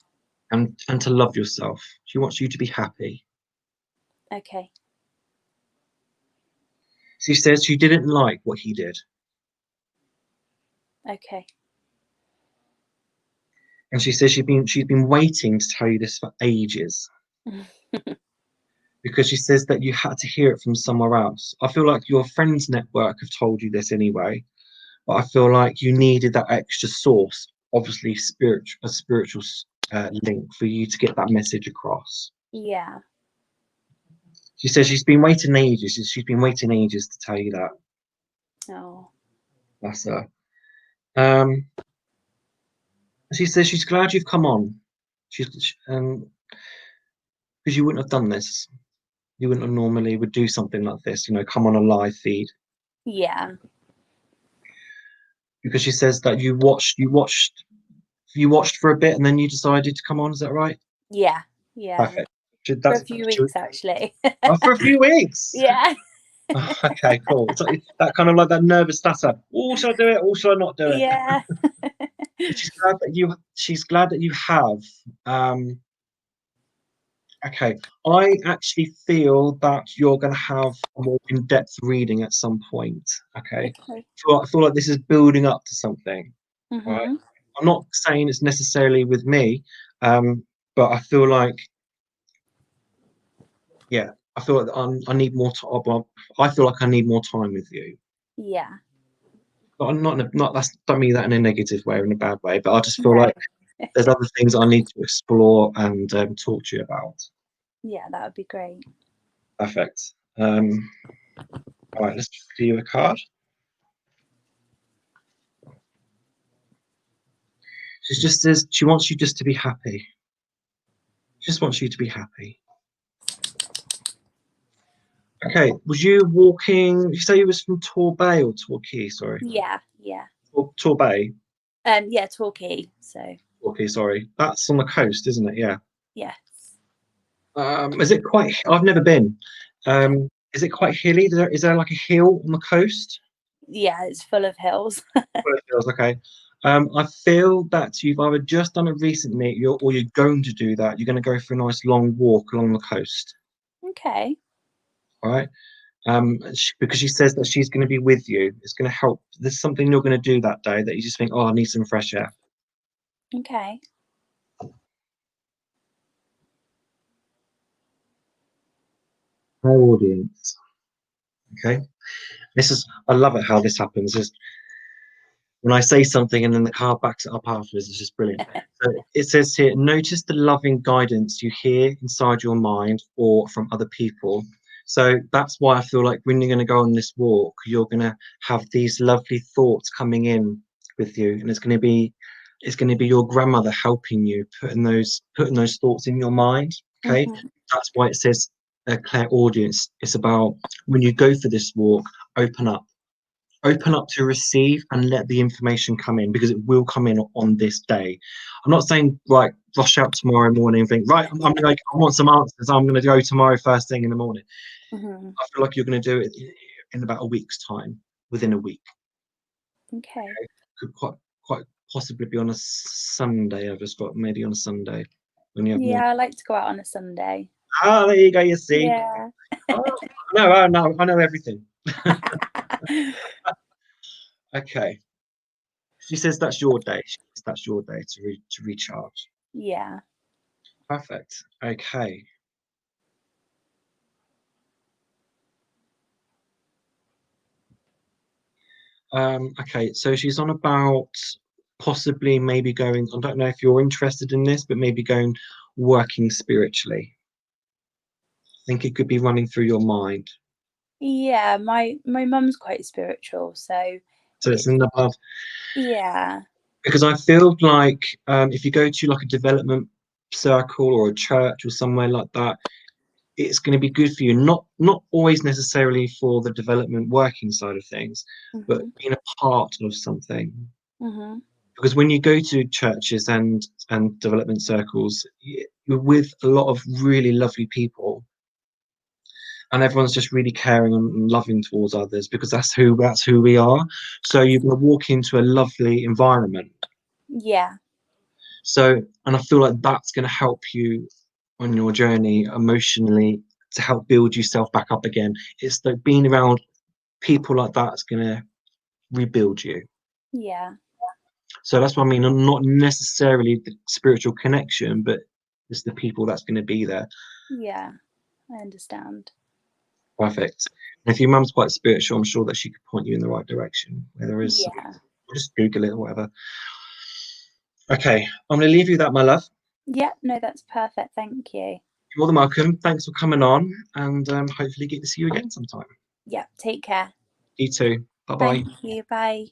and to love yourself. She wants you to be happy. Okay. She says she didn't like what he did. Okay. And she says she's been waiting to tell you this for ages. Because she says that you had to hear it from somewhere else. I feel like your friends' network have told you this anyway, but I feel like you needed that extra source, obviously a spiritual link for you to get that message across. Yeah. She says she's been waiting ages. She's been waiting ages to tell you that. Oh. That's her. She says she's glad you've come on. Because you wouldn't have done this. You wouldn't have normally would do something like this, come on a live feed. Yeah. Because she says that you watched for a bit and then you decided to come on. Is that right? Yeah. Yeah. Perfect. For a few weeks, actually. Oh, for a few weeks. Yeah. Oh, okay, cool. It's like that kind of like that nervous stutter. Oh, should I do it? Or should I not do it? Yeah. She's glad that you have. Okay, I actually feel that you're going to have a more in-depth reading at some point. Okay, Okay. I feel like this is building up to something. Right. Mhm. I'm not saying it's necessarily with me, but I feel like, yeah, I feel like I need more time. I feel like I need more time with you. Yeah. But I'm not that's don't mean that in a negative way or in a bad way. But I just feel No. like there's other things I need to explore and talk to you about. Yeah, that would be great. Perfect. All right, let's do you a card. She just says she wants you just to be happy. She just wants you to be happy. Okay, was you walking? You say you was from Torbay or Torquay? Sorry. Yeah. Yeah. Torbay. Yeah, Torquay. So. Torquay, sorry. That's on the coast, isn't it? Yeah. Yes. Is it quite? I've never been. Is it quite hilly? Is there like a hill on the coast? Yeah, it's full of hills. Full of hills, okay. I feel that you've either just done it recently, or you're going to do that. You're going to go for a nice long walk along the coast. Okay. All right. Because she says that she's going to be with you. It's going to help. There's something you're going to do that day that you just think, oh, I need some fresh air. Okay. Our audience. Okay. I love it how this happens. Is when I say something and then the card backs it up afterwards, it's just brilliant. So it says here, notice the loving guidance you hear inside your mind or from other people. So that's why I feel like when you're going to go on this walk, you're going to have these lovely thoughts coming in with you, and it's going to be your grandmother helping you putting those thoughts in your mind. Okay, that's why it says a clairaudience. It's about when you go for this walk, open up to receive and let the information come in, because it will come in on this day. I'm not saying right, rush out tomorrow morning and think right, I'm like, I want some answers, I'm going to go tomorrow first thing in the morning. Hmm. I feel like you're going to do it in about a week's time, within a week. Okay. Could quite possibly be on a Sunday. I've just got maybe on a Sunday when you have more. Yeah, I like to go out on a Sunday. Ah, there you go, you see. Yeah. Oh, I know everything. Okay. She says that's your day. That's your day to recharge. Yeah. Perfect. Okay. Okay, so she's on about possibly maybe going, I don't know if you're interested in this, but maybe going working spiritually. I think it could be running through your mind. Yeah, my mum's quite spiritual, so It's in the above. yeah. Because I feel like if you go to like a development circle or a church or somewhere like that, it's going to be good for you. Not always necessarily for the development working side of things, but being a part of something. Mm-hmm. Because when you go to churches and development circles, you're with a lot of really lovely people, and everyone's just really caring and loving towards others, because that's who we are. So you're going to walk into a lovely environment. Yeah. So, and I feel like that's going to help you on your journey emotionally, to help build yourself back up again. It's like being around people like that's going to rebuild you. Yeah. So that's what I mean. Not necessarily the spiritual connection, but it's the people that's going to be there. Yeah. I understand. Perfect. And if your mum's quite spiritual, I'm sure that she could point you in the right direction. Where there is, Yeah. just Google it or whatever. Okay, I'm going to leave you that, my love. Yeah, no, that's perfect. Thank you. You're more than welcome. Thanks for coming on, and hopefully get to see you again sometime. Yeah, take care. You too. Bye-bye. Thank you. Bye.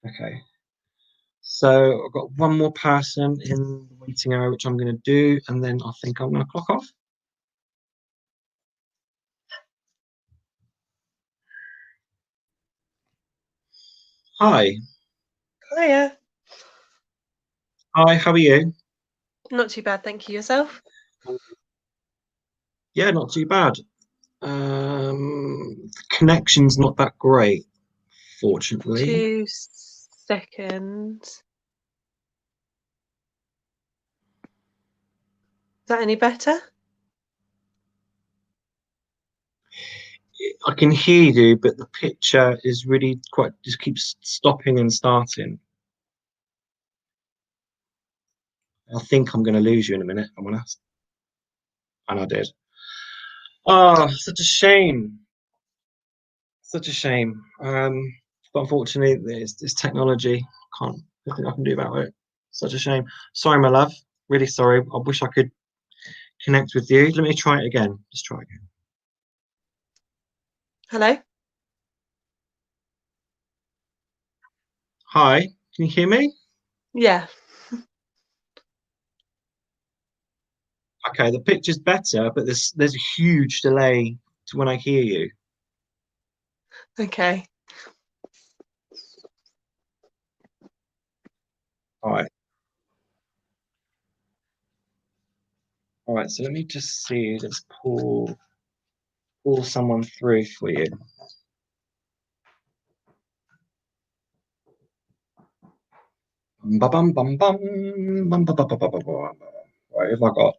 Okay. So I've got one more person in the waiting area, which I'm going to do, and then I think I'm going to clock off. Hi. Hiya. Hi, how are you? Not too bad, thank you. Yourself? Yeah, not too bad. Connection's not that great, fortunately. 2 seconds. Is that any better? I can hear you, but the picture is really just keeps stopping and starting. I think I'm going to lose you in a minute, I'm honest. And I did. Oh, such a shame. Such a shame. But unfortunately, it's technology. Nothing I can do about it. Such a shame. Sorry, my love. Really sorry. I wish I could connect with you. Let me try it again. Just try again. Hello? Hi, can you hear me? Yeah. Okay, the picture's better, but there's a huge delay to when I hear you. Okay. All right. All right, so let me just see. Let's pull someone through for you. Bum bum bum bum bum bum bum bum bum bum. Right, have I got?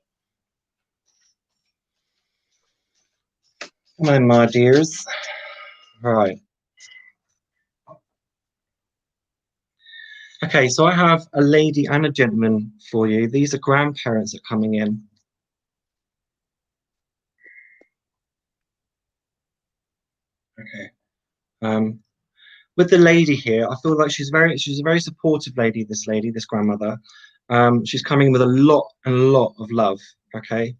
Come on, my dears. Right. Okay, so I have a lady and a gentleman for you. These are grandparents that are coming in. Okay. With the lady here, I feel like she's a very supportive lady, this grandmother. She's coming with a lot of love. Okay.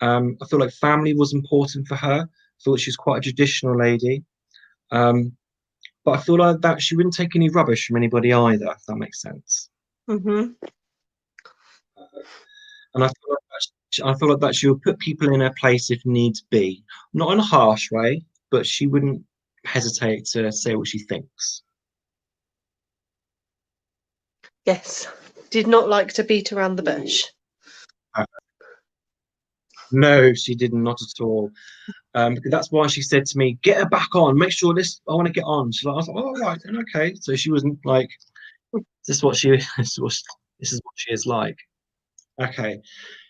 I feel like family was important for her. I feel like she's quite a traditional lady. But I feel like that she wouldn't take any rubbish from anybody either, if that makes sense. Mm-hmm. And I feel like I feel like that she will put people in her place if needs be, not in a harsh way, but she wouldn't hesitate to say what she thinks. Yes. Did not like to beat around the bush. No, she did not at all. Because that's why she said to me, "Get her back on. Make sure this. I want to get on." She's like, I was like, "Oh, right, then okay." So she wasn't like, "This is what she this is what she is like." Okay,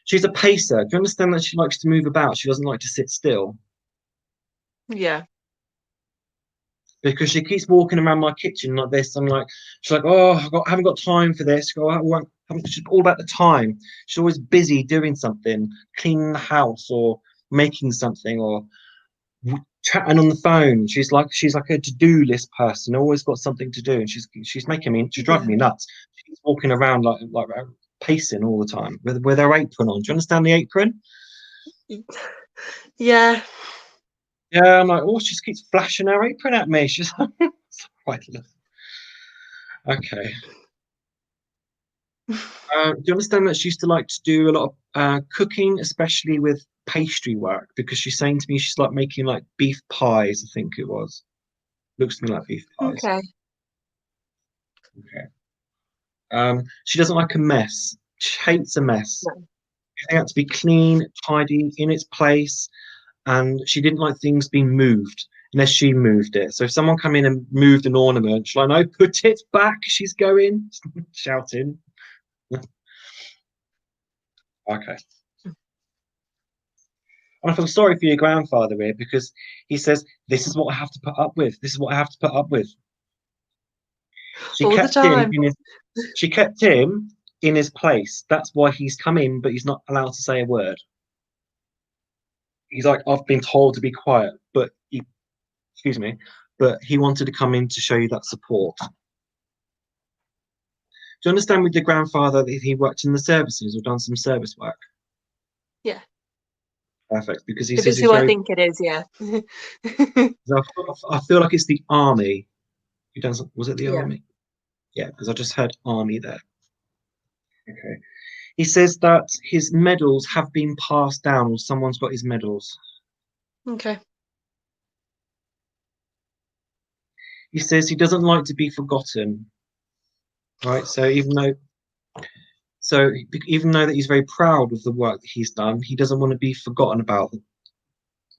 she's a pacer. Do you understand that she likes to move about? She doesn't like to sit still Yeah. because she keeps walking around my kitchen like this. I'm like, she's like, "Oh, I haven't got time for this." Go, she's all about the time. She's always busy doing something, cleaning the house or making something or chatting on the phone. She's like a to-do list person, always got something to do, and she's driving me nuts. She's walking around like pacing all the time with her apron on. Do you understand the apron? Yeah. Yeah, I'm like, oh, she just keeps flashing her apron at me. She's like, right. Okay. Do you understand that she used to like to do a lot of cooking, especially with pastry work? Because she's saying to me she's like making like beef pies, I think it was. Looks to me like beef pies. Okay. Okay. She doesn't like a mess. She hates a mess. No. Everything had to be clean, tidy, in its place, and she didn't like things being moved unless she moved it. So if someone come in and moved an ornament, she's like, "No, put it back." She's going, shouting. Okay. And I feel sorry for your grandfather here because he says, "This is what I have to put up with. This is what I have to put up with." She All the kept him time. she kept him in his place. That's why he's come in, but he's not allowed to say a word. He's like, "I've been told to be quiet," but excuse me, but he wanted to come in to show you that support. Do you understand with your grandfather that he worked in the services or done some service work? Yeah. Perfect, because he If says it's who I think it is, yeah. I feel like it's the army. Who done some, was it the Yeah. army? Yeah, because I just heard army there. Okay. He says that his medals have been passed down, or someone's got his medals. Okay. He says he doesn't like to be forgotten. Right. So even though that he's very proud of the work that he's done, he doesn't want to be forgotten about.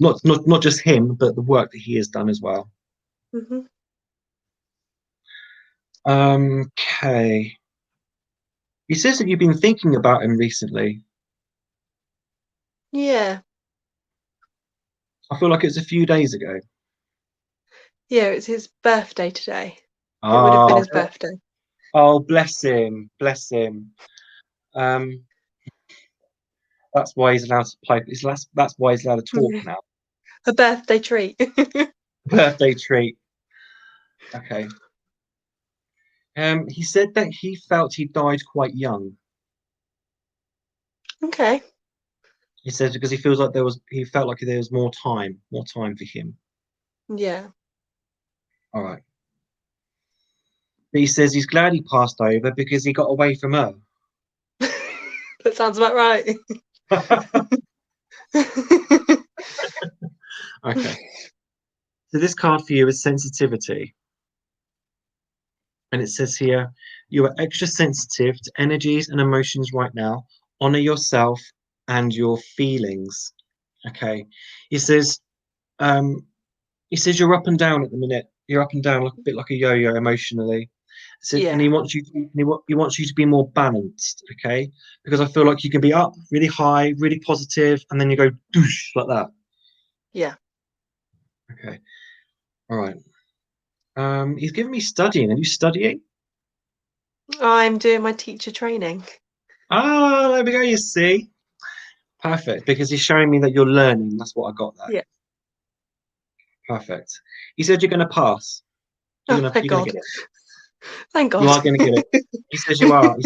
Not just him, but the work that he has done as well. Mm-hmm. Okay. He says that you've been thinking about him recently. Yeah. I feel like it's a few days ago. Yeah, it's his birthday today. It would have been his birthday. Oh, bless him. Bless him. That's why he's allowed to play. That's why he's allowed to talk now. A birthday treat. Birthday treat. Okay. He said that he felt he died quite young. Okay. He says because he feels like he felt like there was more time for him. Yeah. All right. But he says he's glad he passed over because he got away from her. That sounds about right. Okay. So this card for you is sensitivity. And it says here, you are extra sensitive to energies and emotions right now. Honor yourself and your feelings. Okay. He says you're up and down at the minute. You're up and down like a bit like a yo-yo emotionally. So, Yeah. and he wants you to be more balanced, okay? Because I feel like you can be up really high, really positive, and then you go doosh like that. Yeah. Okay. All right. He's giving me studying. Are you studying? I'm doing my teacher training. Ah, there we go. You see, perfect. Because he's showing me that you're learning. That's what I got there. Yeah. Perfect. He said you're going to pass. You're Oh, thank gonna God. get it. Thank God. You are going to get it. He says you are.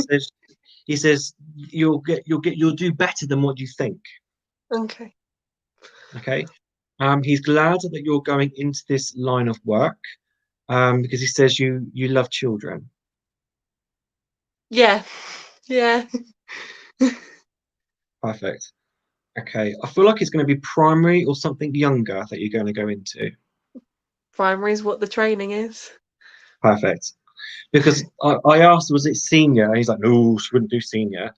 He says you'll do better than what you think. Okay. Okay. He's glad that you're going into this line of work. Because he says you love children. Yeah. Yeah. Perfect. Okay, I feel like it's going to be primary or something younger that you're going to go into. Primary is what the training is. Perfect. Because I asked, was it senior? And he's like, no, she wouldn't do senior.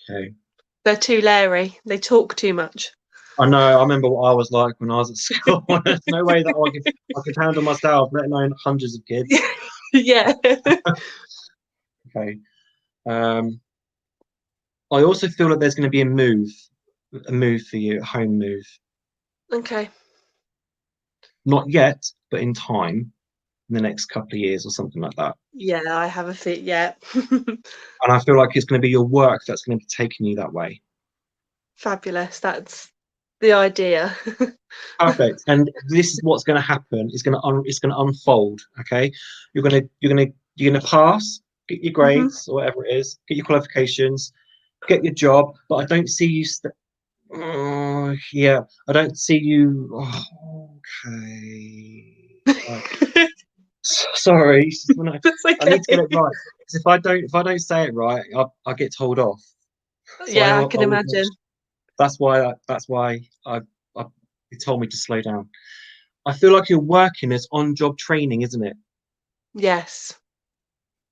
Okay. They're too leery. They talk too much. I know. I remember what I was like when I was at school. There's no way that I could handle myself, let alone hundreds of kids. Yeah. Okay. I also feel like there's going to be a move for you, a home move. Okay. Not yet, but in time, in the next couple of years or something like that. Yeah, I have a fit. Yeah. And I feel like it's going to be your work that's going to be taking you that way. Fabulous. That's the idea. Perfect. And this is what's going to happen. It's going to unfold. Okay. You're going to pass, get your grades or whatever it is, get your qualifications, get your job. But I don't see you. I don't see you. Oh, okay. Like, sorry. That's okay. I need to get it right. Because if I don't say it right, I get told off. So Yeah, I can imagine. That's why it told me to slow down. I feel like you're working as on-job training, isn't it? Yes.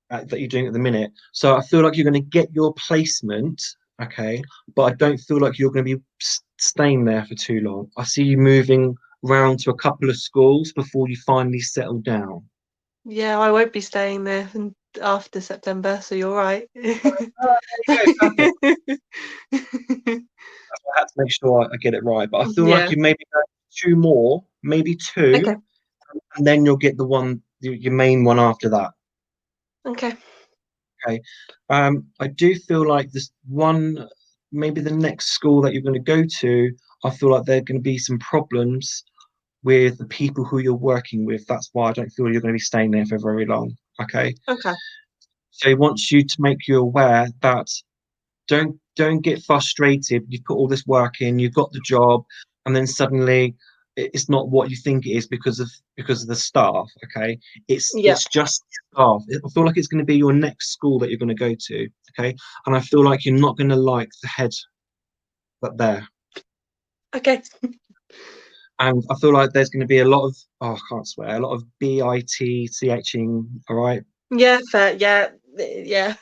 That you're doing at the minute. So I feel like you're going to get your placement, okay? But I don't feel like you're going to be staying there for too long. I see you moving around to a couple of schools before you finally settle down. Yeah, I won't be staying there after September, so you're right. I had to make sure I get it right, but I feel like Yeah. you maybe go 2 more, maybe 2, Okay. and then you'll get the one, your main one after that. Okay. Okay. I do feel like this one, maybe the next school that you're going to go to, I feel like there are going to be some problems with the people who you're working with. That's why I don't feel you're going to be staying there for very long. Okay. Okay. So he wants you to make you aware that don't get frustrated. You've put all this work in, you've got the job, and then suddenly it's not what you think it is because of the staff. Okay, it's just staff. I feel like it's going to be your next school that you're going to go to. Okay, and I feel like you're not going to like the head but there. Okay. And I feel like there's going to be a lot of I can't swear, a lot of bitching. All right. Yeah, fair. Yeah. Yeah.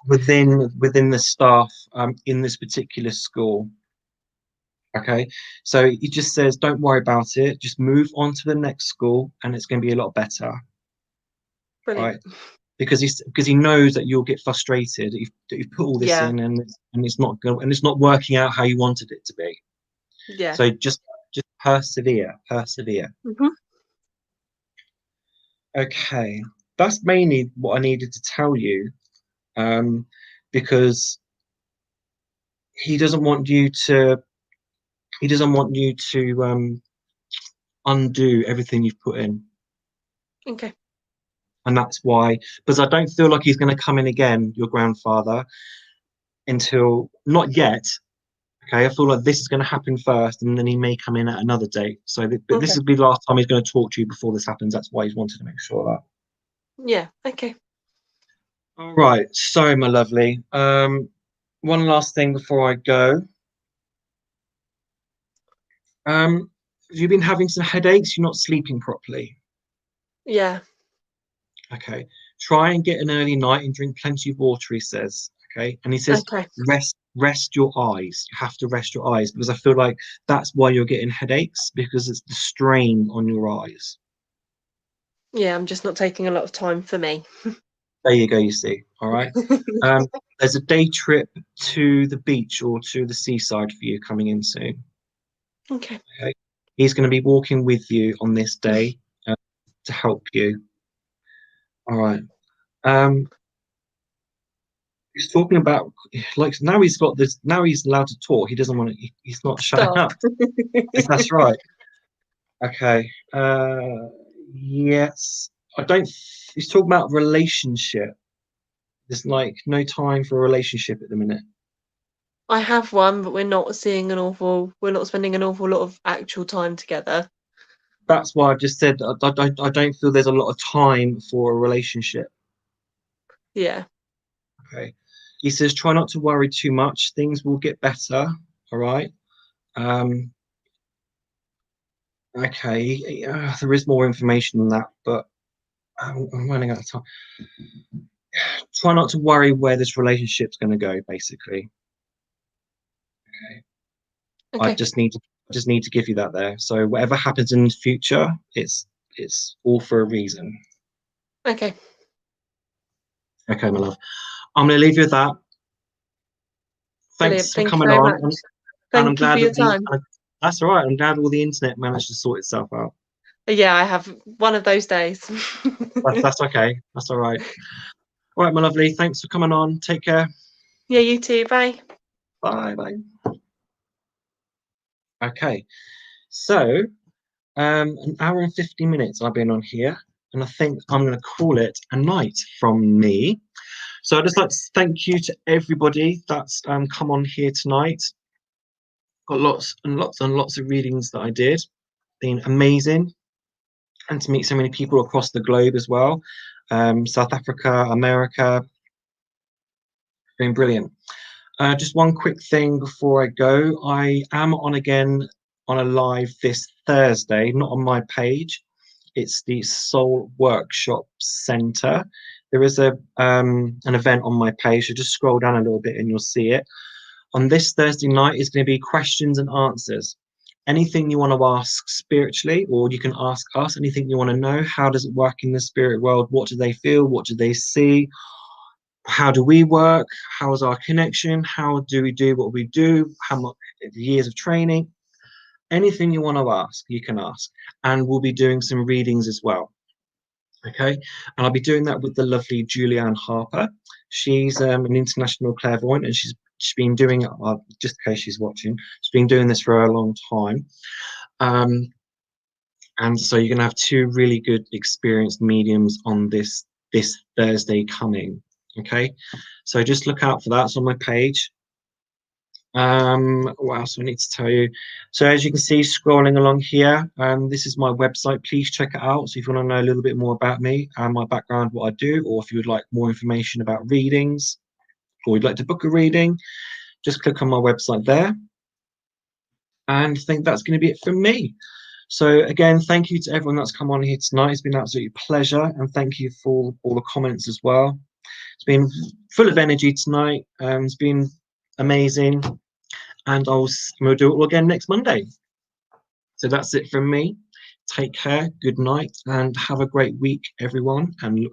within the staff in this particular school. Okay, so he just says don't worry about it, just move on to the next school and it's going to be a lot better. Brilliant. Right, because he knows that you'll get frustrated that you've put all this in and it's not working out how you wanted it to be. Yeah. So just persevere. Okay, that's mainly what I needed to tell you, because he doesn't want you to undo everything you've put in. Okay. And that's why, because I don't feel like he's going to come in again, your grandfather, until not yet. Okay, I feel like this is going to happen first, and then he may come in at another date. So, but this will be the last time he's going to talk to you before this happens. That's why he's wanted to make sure of that. Yeah. Okay. All right. So, my lovely, one last thing before I go. Have you been having some headaches? You're not sleeping properly? Yeah. Okay. Try and get an early night and drink plenty of water, he says. Okay. And he says, rest your eyes. You have to rest your eyes, because I feel like that's why you're getting headaches, because it's the strain on your eyes. Yeah, I'm just not taking a lot of time for me. There you go, you see. All right. There's a day trip to the beach or to the seaside for you coming in soon. Okay. He's going to be walking with you on this day to help you. All right. He's talking about, like, now he's got this. Now he's allowed to talk. He doesn't want to. He's not shutting up. That's right. Okay. Yes. I don't. He's talking about relationship. There's like no time for a relationship at the minute. I have one, but we're not spending an awful lot of actual time together. That's why I've just said I don't feel there's a lot of time for a relationship. Yeah. Okay. He says try not to worry too much. Things will get better. All right. Okay. There is more information than that, but I'm running out of time. Try not to worry where this relationship's going to go. Basically. Okay. I just need to give you that there. So whatever happens in the future, it's all for a reason. Okay. Okay, my love. I'm going to leave you with that. Brilliant. Thanks for Thank you coming very on. much. And Thank I'm you glad for your that time. that's all right. I'm glad all the internet managed to sort itself out. Yeah, I have one of those days. That's okay. That's all right. All right, my lovely. Thanks for coming on. Take care. Yeah, you too. Bye. Bye. Bye. Okay. So, an hour and 50 minutes I've been on here, and I think I'm going to call it a night from me. So I'd just like to thank you to everybody that's come on here tonight. Got lots and lots and lots of readings that I did. Been amazing. And to meet so many people across the globe as well. South Africa, America. Been brilliant. Just one quick thing before I go. I am on again on a live this Thursday, not on my page. It's the Soul Workshop Centre. There is an event on my page, so just scroll down a little bit and you'll see it. On this Thursday night is going to be questions and answers. Anything you want to ask spiritually, or you can ask us anything you want to know. How does it work in the spirit world? What do they feel? What do they see? How do we work? How is our connection? How do we do what we do? How much years of training? Anything you want to ask, you can ask. And we'll be doing some readings as well. Okay, and I'll be doing that with the lovely Julianne Harper. She's an international clairvoyant, and she's been doing it, just in case she's watching, she's been doing this for a long time. And so you're going to have two really good experienced mediums on this Thursday coming. Okay, so just look out for that. It's on my page. What else do I need to tell you? So as you can see, scrolling along here, this is my website. Please check it out. So if you want to know a little bit more about me and my background, what I do, or if you would like more information about readings, or you'd like to book a reading, just click on my website there. And I think that's going to be it from me. So again, thank you to everyone that's come on here tonight. It's been an absolute pleasure, and thank you for all the comments as well. It's been full of energy tonight. It's been amazing. And we'll do it all again next Monday. So that's it from me. Take care, good night, and have a great week, everyone. And look